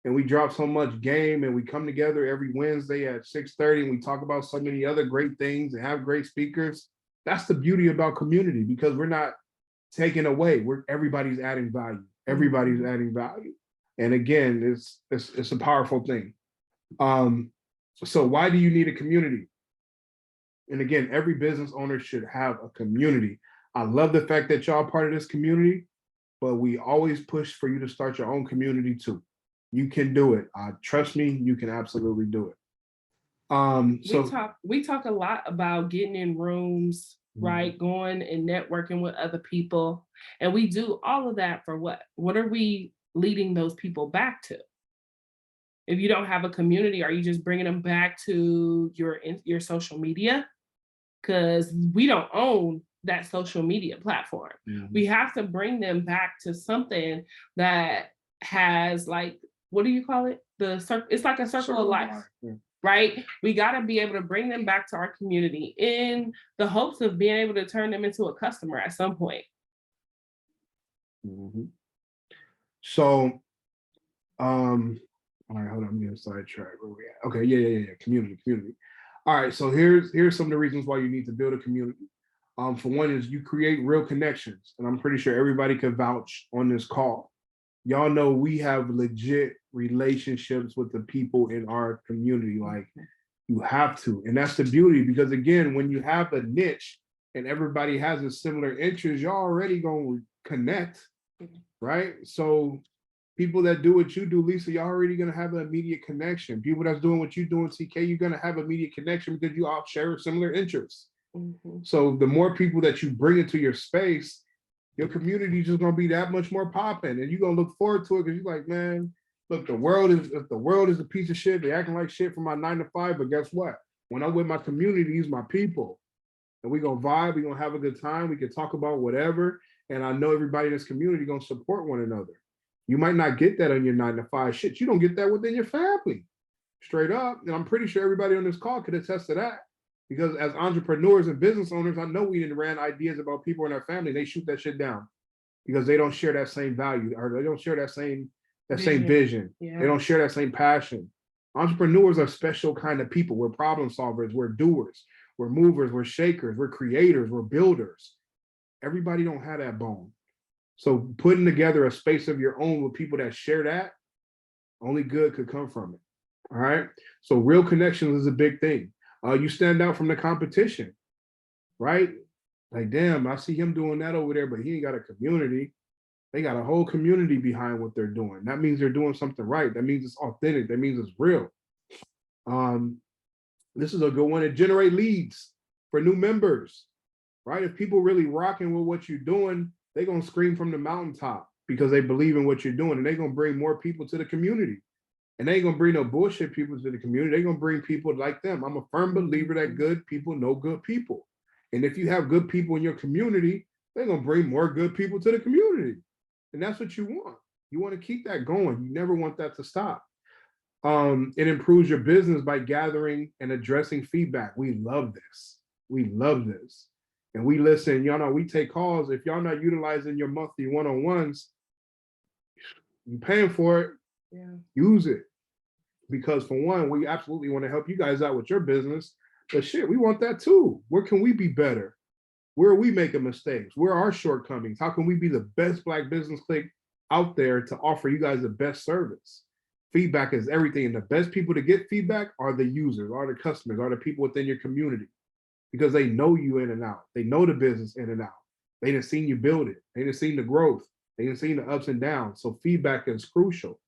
and we drop so much game and we come together every Wednesday at 6:30 and we talk about so many other great things and have great speakers. That's the beauty about community because we're not taking away. Everybody's adding value. Everybody's adding value. And again, it's a powerful thing. So why do you need a community? And again, every business owner should have a community. I love the fact that y'all are part of this community, but we always push for you to start your own community too. You can do it. Trust me, you can absolutely do it. We talk a lot about getting in rooms, right? Going and networking with other people. And we do all of that for what? What are we leading those people back to? If you don't have a community, are you just bringing them back to your social media? Because we don't own that social media platform. We have to bring them back to something that has like, what do you call it? It's like a circle of life. Right? We got to be able to bring them back to our community in the hopes of being able to turn them into a customer at some point. So, all right, hold on, I'm getting sidetracked. Where we at? Okay, yeah. Community. All right, so here's some of the reasons why you need to build a community. For one is you create real connections, and I'm pretty sure everybody could vouch on this call. Y'all know we have legit relationships with the people in our community. Like you have to. And that's the beauty because again, when you have a niche and everybody has a similar interest, y'all already gonna connect, right? So people that do what you do, Lisa, y'all already gonna have an immediate connection. People that's doing what you're doing, CK, you're gonna have immediate connection because you all share similar interests. So the more people that you bring into your space, your community is just gonna be that much more popping, and you're gonna look forward to it because you're like, man, Look, the world is a piece of shit. They acting like shit for my 9 to 5, but guess what? When I'm with my communities, my people, and we gonna vibe, we gonna have a good time. We can talk about whatever, and I know everybody in this community gonna support one another. You might not get that on your 9 to 5 shit. You don't get that within your family, straight up. And I'm pretty sure everybody on this call could attest to that. Because as entrepreneurs and business owners, I know we didn't ran ideas about people in our family. They shoot that shit down because they don't share that same value, or they don't share that same vision. Yeah. They don't share that same passion. Entrepreneurs are special kind of people. We're problem solvers, we're doers, we're movers, we're shakers, we're creators, we're builders. Everybody don't have that bone. So putting together a space of your own with people that share that, only good could come from it. All right. So real connections is a big thing. You stand out from the competition, right? Like, damn, I see him doing that over there, but he ain't got a community. They got a whole community behind what they're doing. That means they're doing something right. That means it's authentic. That means it's real. This is a good one to generate leads for new members, right? If people really rocking with what you're doing, they're going to scream from the mountaintop because they believe in what you're doing, and they're going to bring more people to the community. And they ain't going to bring no bullshit people to the community. They're going to bring people like them. I'm a firm believer that good people know good people. And if you have good people in your community, they're going to bring more good people to the community. And that's what you want. You want to keep that going. You never want that to stop. It improves your business by gathering and addressing feedback. We love this. We love this. And we listen, y'all know, we take calls. If y'all not utilizing your monthly one-on-ones, you're paying for it. Yeah. Use it. Because for one, we absolutely want to help you guys out with your business. But shit, we want that too. Where can we be better? Where are we making mistakes? Where are our shortcomings? How can we be the best Black business clique out there to offer you guys the best service? Feedback is everything. And the best people to get feedback are the users, are the customers, are the people within your community. Because they know you in and out. They know the business in and out. They done seen you build it. They done seen the growth. They done seen the ups and downs. So feedback is crucial.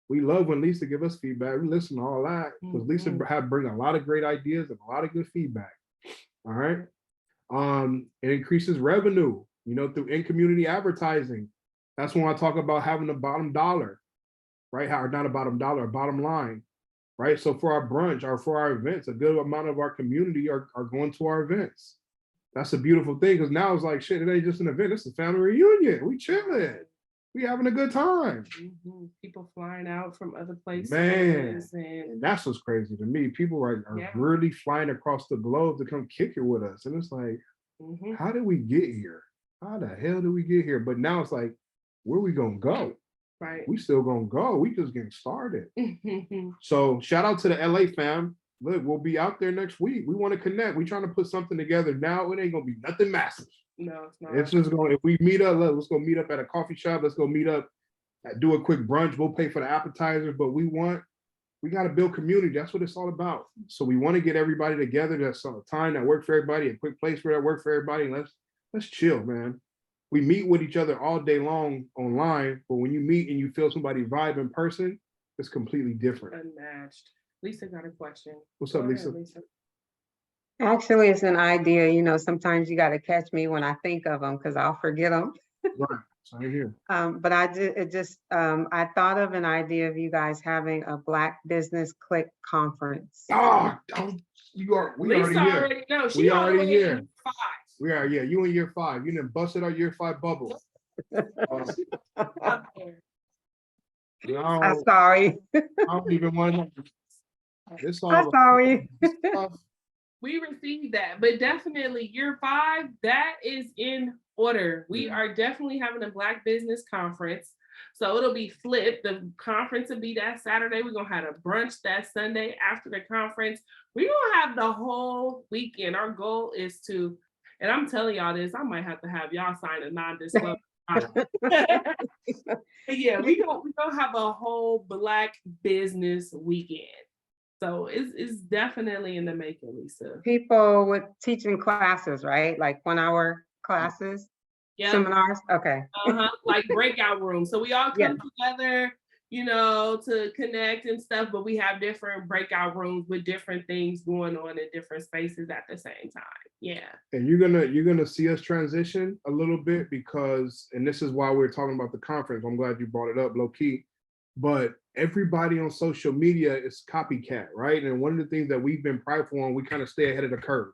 We love when Lisa give us feedback. We listen to all that because Lisa bring a lot of great ideas and a lot of good feedback. All right. It increases revenue, through in-community advertising. That's when I talk about having a bottom dollar, right? Or not a bottom dollar, a bottom line, right? So for our brunch or for our events, a good amount of our community are going to our events. That's a beautiful thing because now it's like, shit, it ain't just an event. It's a family reunion. We chilling. We having a good time. Mm-hmm. People flying out from other places. Man, and that's what's crazy to me. People are really flying across the globe to come kick it with us. And it's like, how did we get here? How the hell did we get here? But now it's like, where we gonna go? Right. We still gonna go. We just getting started. So shout out to the LA fam. Look, we'll be out there next week. We want to connect. We trying to put something together now. It ain't gonna be nothing massive. No, it's not. It's just going, if we meet up, let's go meet up at a coffee shop. Let's go meet up, do a quick brunch. We'll pay for the appetizers, but we got to build community. That's what it's all about. So we want to get everybody together. That's a time that works for everybody, a quick place for that work for everybody. And let's chill, man. We meet with each other all day long online, but when you meet and you feel somebody vibe in person, it's completely different. Unmatched. Lisa got a question. What's up, Lisa? Actually, it's an idea. Sometimes you got to catch me when I think of them because I'll forget them. Right. Same here. But I thought of an idea of you guys having a Black Business Clique conference. We already know. We already here. 5. We are, yeah. You in year 5. You done busted our year 5 bubble. No, I'm sorry. I don't even want to. I'm sorry. We received that, but definitely year 5, that is in order. We are definitely having a Black business conference. So it'll be flipped. The conference will be that Saturday. We're going to have a brunch that Sunday after the conference. We're going to have the whole weekend. Our goal is to, and I'm telling y'all this, I might have to have y'all sign a non-disclosure. Yeah, we're gonna have a whole Black business weekend. So it's definitely in the making, Lisa. People with teaching classes, right? Like 1-hour classes, seminars. Okay. Like breakout rooms. So we all come together, to connect and stuff, but we have different breakout rooms with different things going on in different spaces at the same time. Yeah. And you're gonna see us transition a little bit because, and this is why we're talking about the conference. I'm glad you brought it up, low key. But everybody on social media is copycat, right? And one of the things that we've been prideful on, we kind of stay ahead of the curve.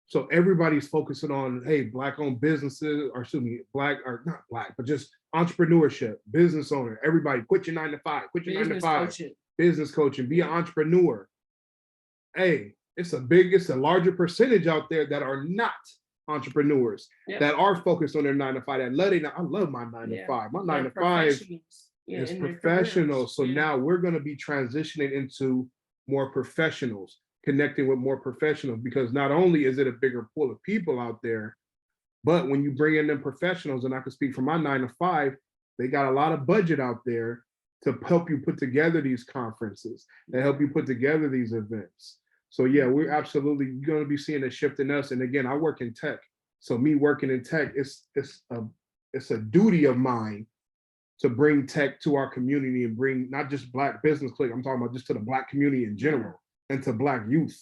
So everybody's focusing on, hey, Black-owned businesses, or excuse me, Black, or not Black, but just entrepreneurship, business owner, everybody, quit your 9 to 5, quit your 9 to 5, business coaching, be an entrepreneur. Hey, it's a larger percentage out there that are not entrepreneurs, that are focused on their 9 to 5. That I love my 9 to 5. My 9 to 5 is professional. So now we're going to be transitioning into more professionals, connecting with more professionals, because not only is it a bigger pool of people out there, but when you bring in them professionals, and I can speak for my 9 to 5, they got a lot of budget out there to help you put together these conferences, to help you put together these events. So yeah, we're absolutely going to be seeing a shift in us. And again, I work in tech. So me working in tech, it's a duty of mine to bring tech to our community and bring not just Black Business Clique, I'm talking about just to the Black community in general and to Black youth.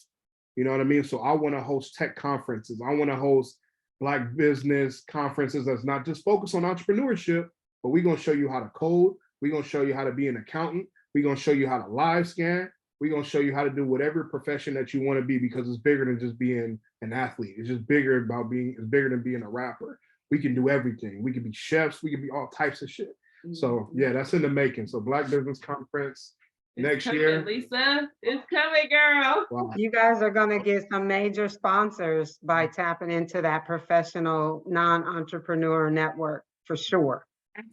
You know what I mean? So I want to host tech conferences. I want to host Black business conferences that's not just focused on entrepreneurship, but we're going to show you how to code. We're going to show you how to be an accountant. We're going to show you how to live scan. We're going to show you how to do whatever profession that you want to be, because it's bigger than just being an athlete. It's just bigger it's bigger than being a rapper. We can do everything. We can be chefs. We can be all types of shit. So yeah, that's in the making. So Black Business Conference next year. Lisa, it's coming, girl. Wow. You guys are going to get some major sponsors by tapping into that professional non-entrepreneur network for sure.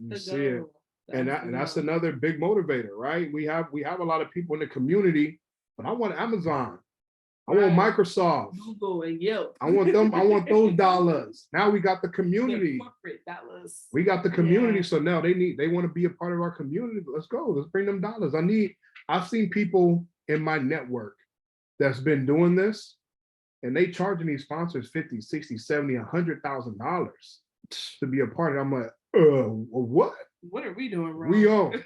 You see it. And that's another big motivator, right? We have a lot of people in the community, but I want Amazon. I want Microsoft. Google and Yelp. I want those dollars. Now we got the community. Corporate dollars. We got the community. So now they want to be a part of our community. Let's go. Let's bring them dollars. I've seen people in my network that's been doing this, and they charging these sponsors $50, $60, $70, $100,000 to be a part of it. I'm like, what? What are we doing wrong? We on.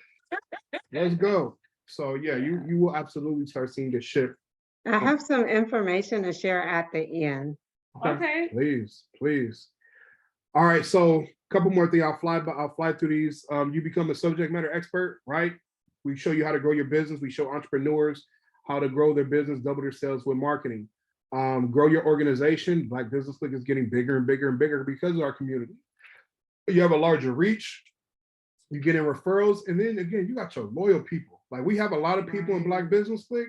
Let's go. So yeah, you will absolutely start seeing the shift. I have some information to share at the end. Okay. Please. All right. So a couple more things. I'll fly through these. You become a subject matter expert, right? We show you how to grow your business. We show entrepreneurs how to grow their business, double their sales with marketing. Grow your organization. Black Business Clique is getting bigger and bigger and bigger because of our community. You have a larger reach. You get in referrals, and then again, you got your loyal people. Like we have a lot of people in Black Business Clique,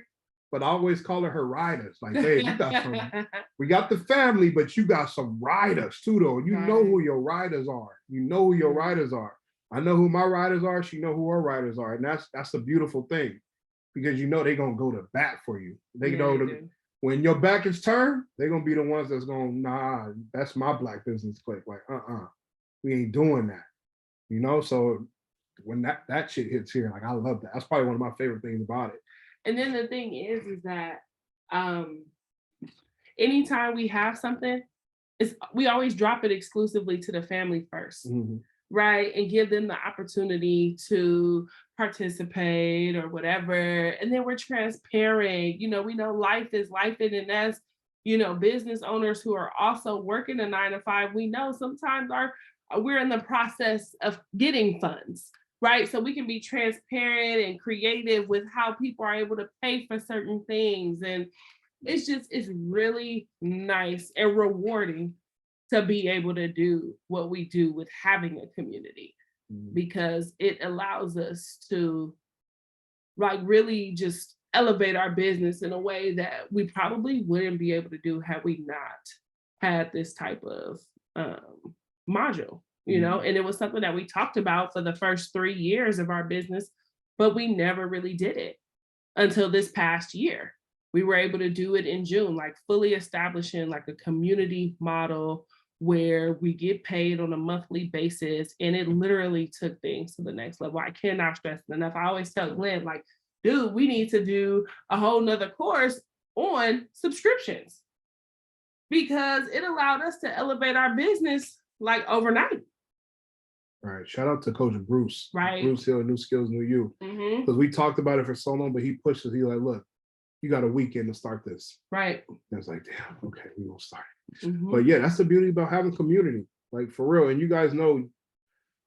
but I always call her riders. Like, hey, you got some. We got the family, but you got some riders too, though. You know who your riders are. You know who your riders are. I know who my riders are. She know who her riders are, and that's a beautiful thing, because you know they're gonna go to bat for you. They when your back is turned, they're gonna be the ones that's going, nah, that's my Black Business Clique. Like, we ain't doing that. You know, so when that shit hits here, like I love that. That's probably one of my favorite things about it. And then the thing is that anytime we have something, we always drop it exclusively to the family first, right? And give them the opportunity to participate or whatever. And then we're transparent. You know, we know life is life, and as you know, business owners who are also working a 9 to 5, we know sometimes we're in the process of getting funds, right? So we can be transparent and creative with how people are able to pay for certain things. And it's really nice and rewarding to be able to do what we do with having a community, because it allows us to like really just elevate our business in a way that we probably wouldn't be able to do had we not had this type of module, you know. And it was something that we talked about for the first 3 years of our business, but we never really did it until this past year. We were able to do it in June, like fully establishing like a community model where we get paid on a monthly basis, and it literally took things to the next level. I cannot stress it enough. I always tell Glenn, like, dude, we need to do a whole nother course on subscriptions, because it allowed us to elevate our business like overnight. Right. Shout out to Coach Bruce. Right. Bruce Hill, New Skills, New You. Because we talked about it for so long, but he pushes. He's like, look, you got a weekend to start this. Right. And it's like, damn, okay, we're gonna start. But yeah, that's the beauty about having community. Like for real. And you guys know,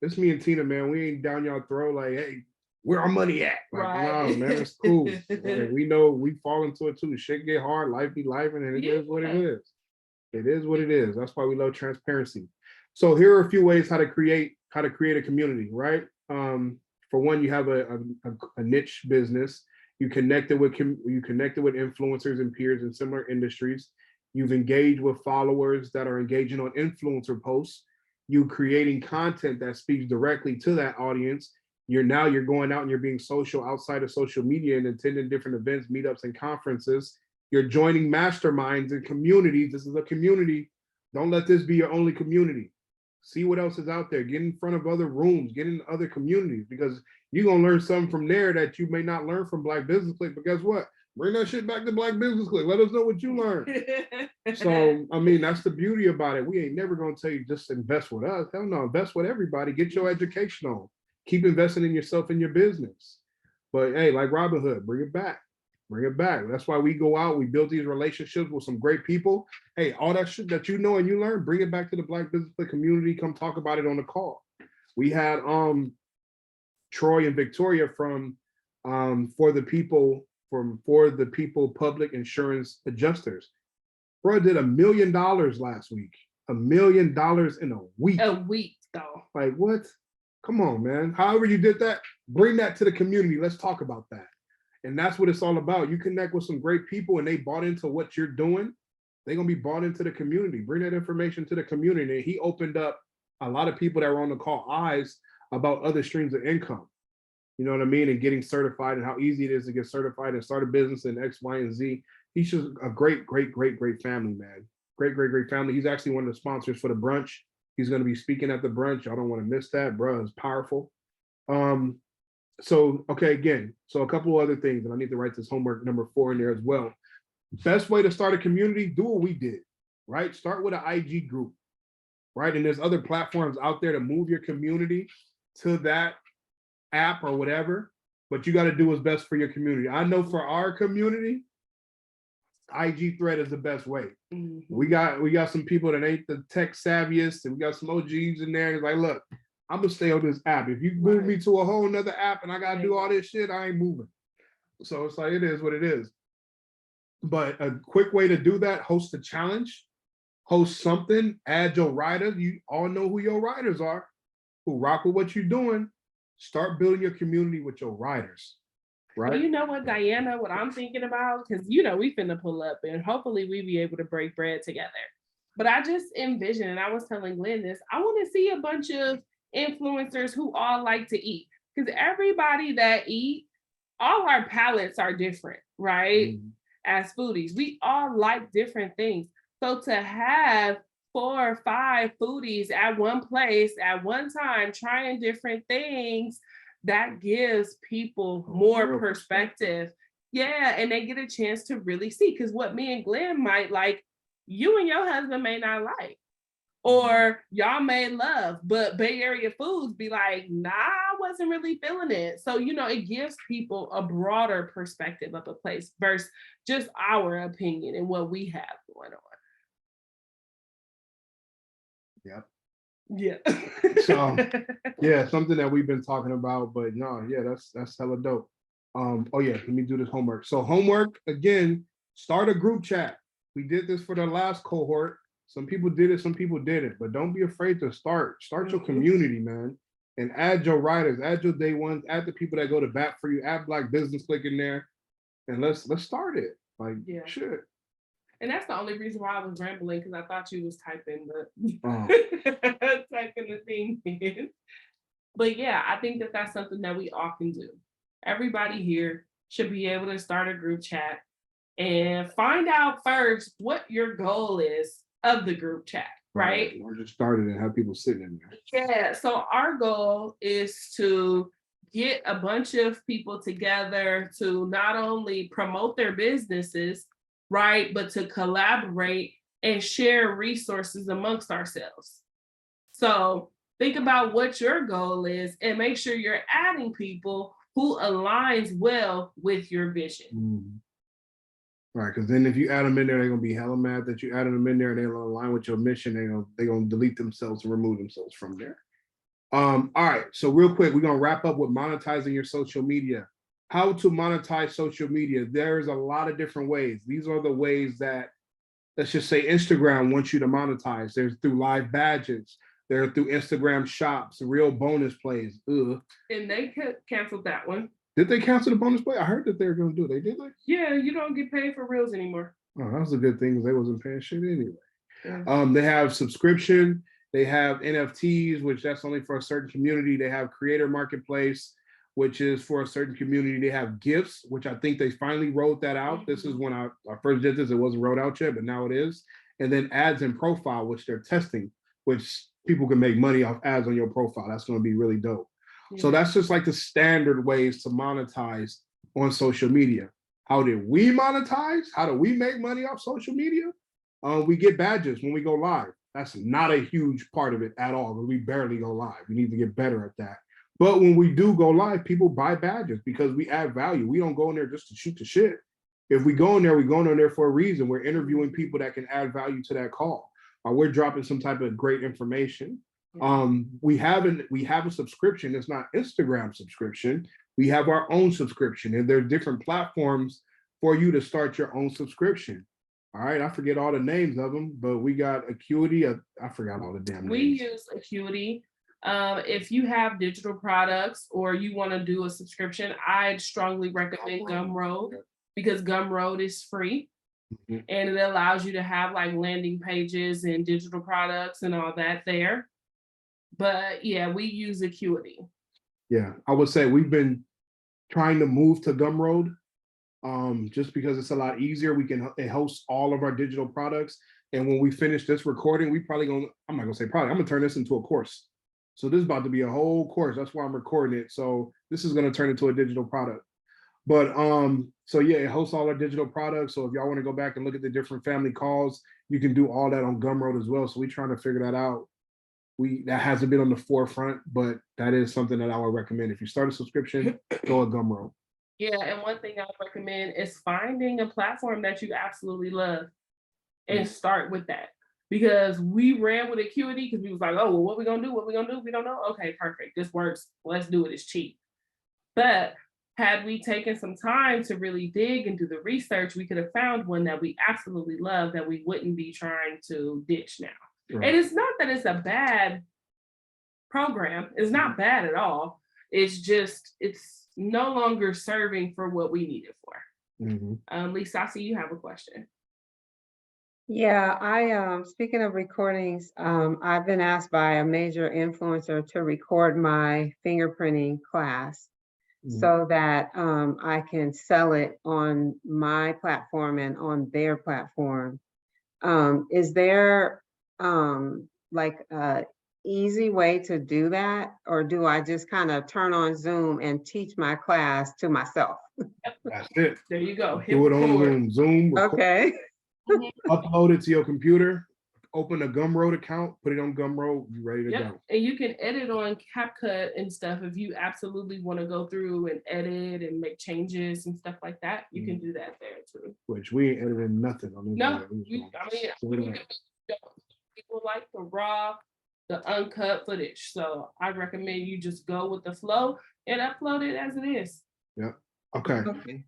it's me and Tina, man. We ain't down y'all throat like, hey, where our money at? Like, Right. no, man, it's cool. Like, we know we fall into it too. Shit get hard, life be life, and it is what it is. It is what it is. That's why we love transparency. So here are a few ways how to create a community, right? For one, you have a niche business. You connected with influencers and peers in similar industries. You've engaged with followers that are engaging on influencer posts. You creating content that speaks directly to that audience. You're going out and you're being social outside of social media and attending different events, meetups, and conferences. You're joining masterminds and communities. This is a community. Don't let this be your only community. See what else is out there. Get in front of other rooms, get in other communities, because you're going to learn something from there that you may not learn from Black Business Click. But guess what? Bring that shit back to Black Business Click. Let us know what you learned. So, I mean, that's the beauty about it. We ain't never going to tell you just invest with us. Hell no, invest with everybody. Get your education on. Keep investing in yourself and your business. But hey, like Robin Hood, bring it back. Bring it back. That's why we go out, we build these relationships with some great people. Hey, all that shit that you know and you learn, bring it back to the Black Business Click community. Come talk about it on the call. We had Troy and Victoria from For the People Public Insurance Adjusters. Bro did $1 million last week. $1 million in a week. A week though. Like what? Come on, man. However you did that, bring that to the community. Let's talk about that. And that's what it's all about. You connect with some great people and they bought into what you're doing. They're going to be bought into the community. Bring that information to the community. And he opened up a lot of people that were on the call eyes about other streams of income. You know what I mean? And getting certified and how easy it is to get certified and start a business in X, Y, and Z. He's just a great family, man. Great family. He's actually one of the sponsors for the brunch. He's going to be speaking at the brunch. Y'all don't want to miss that, bro. It's powerful. So, okay, again, so a couple of other things, and I need to write this homework number 4 in there as well. Best way to start a community, do what we did, right? Start with an IG group, right? And there's other platforms out there to move your community to that app or whatever, but you got to do what's best for your community. I know for our community, IG thread is the best way. Mm-hmm. We got some people that ain't the tech savviest, and we got some OGs in there. It's like, look, I'm gonna stay on this app. If you move me to a whole nother app and I gotta do all this shit, I ain't moving. So it's like, it is what it is. But a quick way to do that, host a challenge, host something, add your riders. You all know who your riders are, who rock with what you're doing. Start building your community with your riders. Right. You know what, Diana, what I'm thinking about, because we finna pull up and hopefully we be able to break bread together. But I just envision, and I was telling Glenn this, I want to see a bunch of influencers who all like to eat, because everybody that eat, all our palates are different, right? Mm-hmm. As foodies, we all like different things. So to have 4 or 5 foodies at one place at one time trying different things, that gives people more perspective. Yeah, and they get a chance to really see, because what me and Glenn might like, you and your husband may not like, or y'all may love, but Bay Area foods be like, nah, I wasn't really feeling it. So, it gives people a broader perspective of a place versus just our opinion and what we have going on. Yep. Yeah. So yeah, something that we've been talking about, but no, yeah, that's hella dope. Oh yeah, let me do this homework. So homework, again, start a group chat. We did this for the last cohort. Some people did it, some people didn't, but don't be afraid to start your community, man, and add your riders, add your day ones, add the people that go to bat for you, add Black Business Click in there, and let's start it. Like, yeah. Shit. And that's the only reason why I was rambling, because I thought you was typing the thing in. But yeah, I think that that's something that we all can do. Everybody here should be able to start a group chat and find out first what your goal is of the group chat, right? Or just start it and have people sitting in there. Yeah, so our goal is to get a bunch of people together to not only promote their businesses, right, but to collaborate and share resources amongst ourselves. So think about what your goal is and make sure you're adding people who aligns well with your vision. Mm-hmm. Right, because then if you add them in there, they're gonna be hella mad that you added them in there and they don't align with your mission. They're gonna delete themselves and remove themselves from there. All right, so real quick, we're gonna wrap up with monetizing your social media. How to monetize social media. There's a lot of different ways. These are the ways that, let's just say, Instagram wants you to monetize. There's through live badges. They're through Instagram shops, real bonus plays. Ugh. And they canceled that one. Did they cancel the bonus play? I heard that they were going to do it. They did, like? Yeah, you don't get paid for reels anymore. Oh, that was a good thing because they wasn't paying shit anyway. Yeah. They have subscription. They have NFTs, which that's only for a certain community. They have creator marketplace, which is for a certain community. They have gifts, which I think they finally rolled that out. Mm-hmm. This is when I first did this. It wasn't rolled out yet, but now it is. And then ads and profile, which they're testing, which people can make money off ads on your profile. That's going to be really dope. Yeah. So that's just like the standard ways to monetize on social media. How did we monetize? How do we make money off social media? We get badges when we go live. That's not a huge part of it at all, but we barely go live. We need to get better at that. But when we do go live, people buy badges because we add value. We don't go in there just to shoot the shit. If we go in there, we're going in there for a reason. We're interviewing people that can add value to that call. We're dropping some type of great information. Yeah. We have a subscription. It's not Instagram subscription. We have our own subscription, and there are different platforms for you to start your own subscription. All right, I forget all the names of them, but we got Acuity. I forgot all the damn names. We use Acuity. If you have digital products or you want to do a subscription, I'd strongly recommend Gumroad because Gumroad is free. Mm-hmm. And it allows you to have like landing pages and digital products and all that there. But yeah, we use Acuity. Yeah, I would say we've been trying to move to Gumroad. Just because it's a lot easier. It hosts all of our digital products. And when we finish this recording, I'm not gonna say probably, I'm gonna turn this into a course. So this is about to be a whole course. That's why I'm recording it. So this is gonna turn into a digital product. But so yeah, it hosts all our digital products. So if y'all want to go back and look at the different family calls, you can do all that on Gumroad as well. So we're trying to figure that out. That hasn't been on the forefront, but that is something that I would recommend. If you start a subscription, go at Gumroad. Yeah, and one thing I would recommend is finding a platform that you absolutely love and start with that. Because we ran with Acuity because we was like, oh, well, what we gonna do? What we gonna do? We don't know. Okay, perfect. This works. Let's do it. It's cheap. But had we taken some time to really dig and do the research, we could have found one that we absolutely love that we wouldn't be trying to ditch now. Right. And it's not that it's a bad program. It's not bad at all. It's just, it's no longer serving for what we need it for. Mm-hmm. Lisa, I see you have a question. Yeah, I speaking of recordings, I've been asked by a major influencer to record my fingerprinting class so that I can sell it on my platform and on their platform. Is there like a easy way to do that, or do I just kind of turn on Zoom and teach my class to myself? That's it. There you go. Do it on Zoom. Okay. Upload it to your computer. Open a Gumroad account. Put it on Gumroad. You're ready to go. And you can edit on CapCut and stuff if you absolutely want to go through and edit and make changes and stuff like that. You can do that there too. Which we ain't editing nothing on this. No, people like the raw, the uncut footage. So I recommend you just go with the flow and upload it as it is. Yeah. Okay.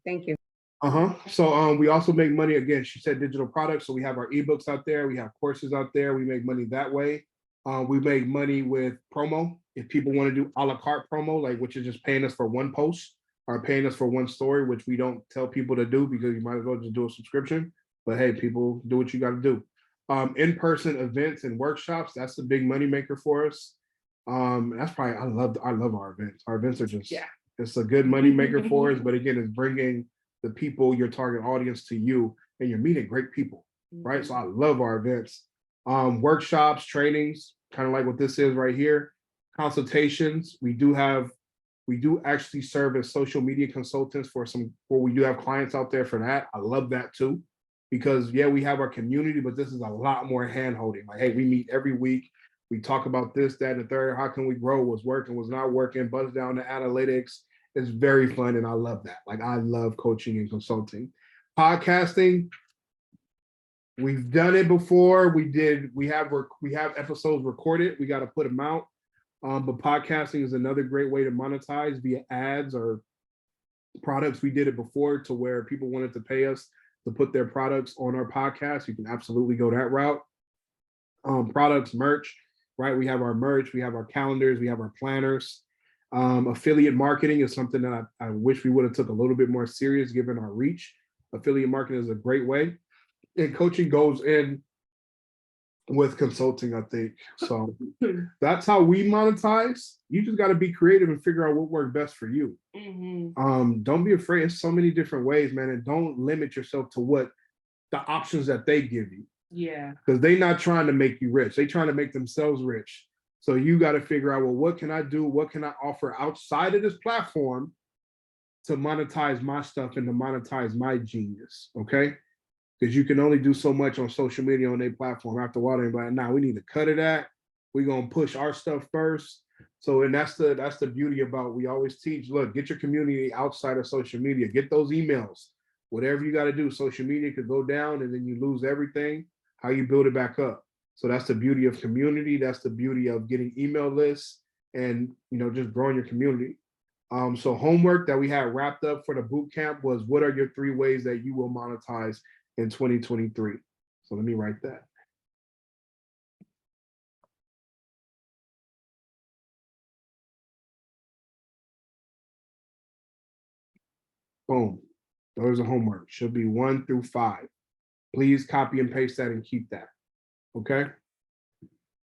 Thank you. So we also make money, again, she said digital products. So we have our ebooks out there. We have courses out there. We make money that way. We make money with promo. If people want to do a la carte promo, like which is just paying us for one post or paying us for one story, which we don't tell people to do because you might as well just do a subscription. But hey, people, do what you got to do. In-person events and workshops, that's the big money maker for us. That's probably, I love our events. Our events are just, it's a good money maker for us. But again, it's bringing the people, your target audience, to you, and you're meeting great people, right? So I love our events. Workshops, trainings, kind of like what this is right here. Consultations, we do actually serve as social media consultants we do have clients out there for that. I love that too, because yeah, we have our community, but this is a lot more hand-holding. Like, hey, we meet every week. We talk about this, that, and the third. How can we grow? What's working, what's not working, buzz down the analytics. It's very fun, and I love that. Like, I love coaching and consulting. Podcasting, we've done it before. We have episodes recorded. We got to put them out. But podcasting is another great way to monetize via ads or products. We did it before to where people wanted to pay us to put their products on our podcast. You can absolutely go that route. Products, merch, right? We have our merch, we have our calendars, we have our planners. Affiliate marketing is something that I wish we would have took a little bit more serious given our reach. Affiliate marketing is a great way. And coaching goes in with consulting, I think. So that's how we monetize. You just got to be creative and figure out what works best for you. Don't be afraid. There's so many different ways, man, and don't limit yourself to what the options that they give you. Yeah. Because they're not trying to make you rich. They're trying to make themselves rich. So you got to figure out, well, what can I do? What can I offer outside of this platform to monetize my stuff and to monetize my genius? Okay. Because you can only do so much on social media on their platform. After a while, they're like, nah, we need to cut it at. We're gonna push our stuff first. So, and that's the beauty about, we always teach, look, get your community outside of social media, get those emails, whatever you got to do. Social media could go down and then you lose everything. How you build it back up. So that's the beauty of community. That's the beauty of getting email lists and, you know, just growing your community. So homework that we had wrapped up for the boot camp was, what are your 3 ways that you will monetize in 2023? So let me write that. Boom. Those are homework. Should be 1 through 5. Please copy and paste that and keep that. Okay.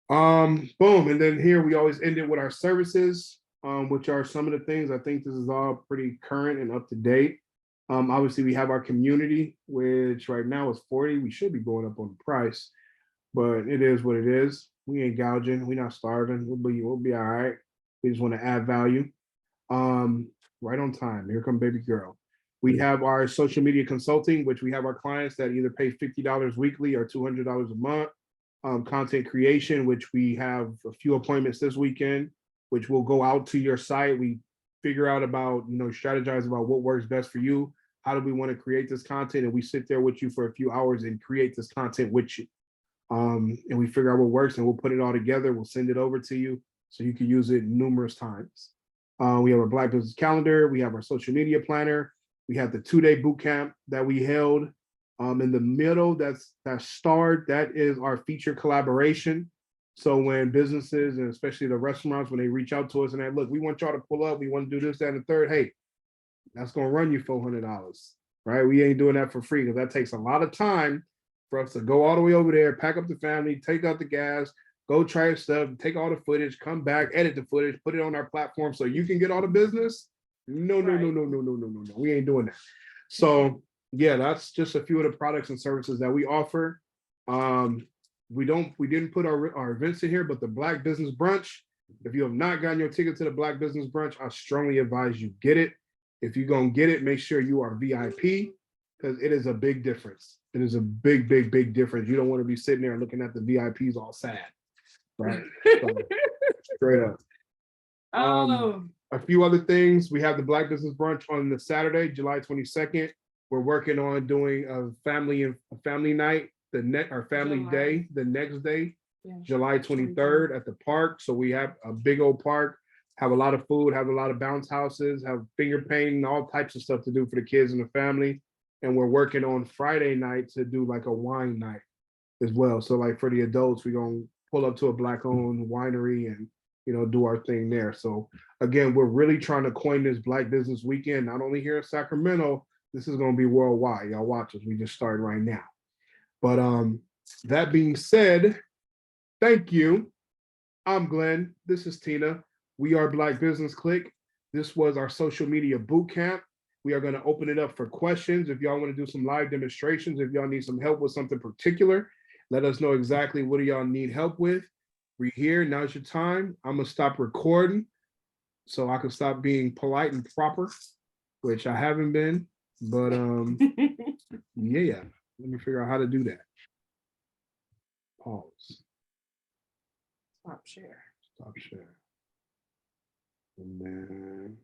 Boom. And then here we always end it with our services, which are some of the things. I think this is all pretty current and up to date. Obviously we have our community, which right now is 40. We should be going up on the price, but it is what it is. We ain't gouging. We're not starving. We'll be all right. We just want to add value. Right on time. Here come baby girl. We have our social media consulting, which we have our clients that either pay $50 weekly or $200 a month. Content creation, which we have a few appointments this weekend, which will go out to your site. We figure out about, you know, strategize about what works best for you. How do we want to create this content? And we sit there with you for a few hours and create this content with you. And we figure out what works and we'll put it all together. We'll send it over to you so you can use it numerous times. We have our Black Business Calendar. We have our social media planner. We have the 2-day boot camp that we held. In the middle, that is our feature collaboration. So when businesses, and especially the restaurants, when they reach out to us and they look, we want y'all to pull up, we want to do this, that, and the third, hey, that's gonna run you $400, right? We ain't doing that for free because that takes a lot of time for us to go all the way over there, pack up the family, take out the gas, go try stuff, take all the footage, come back, edit the footage, put it on our platform so you can get all the business. No. We ain't doing that. So yeah, that's just a few of the products and services that we offer. We didn't put our events in here, but the Black Business Brunch, if you have not gotten your ticket to the Black Business Brunch, I strongly advise you get it. If you're gonna get it, make sure you are VIP because it is a big difference. It is a big difference. You don't want to be sitting there looking at the VIPs all sad, right? So, straight up. A few other things. We have the Black Business Brunch on the Saturday, July 22nd. We're working on doing a family night, family day, the next day, July 23rd at the park. So we have a big old park, have a lot of food, have a lot of bounce houses, have finger painting, all types of stuff to do for the kids and the family. And we're working on Friday night to do like a wine night as well. So like for the adults, we're gonna pull up to a Black-owned winery and, you know, do our thing there. So again, we're really trying to coin this Black Business Weekend, not only here in Sacramento. This is going to be worldwide. Y'all watch us. We just started right now. But that being said, thank you. I'm Glenn. This is Tina. We are Black Business Click. This was our social media boot camp. We are going to open it up for questions. If y'all want to do some live demonstrations, if y'all need some help with something particular, let us know exactly what do y'all need help with. We're here. Now's your time. I'm going to stop recording so I can stop being polite and proper, which I haven't been. But yeah, let me figure out how to do that. Pause. Stop share. And then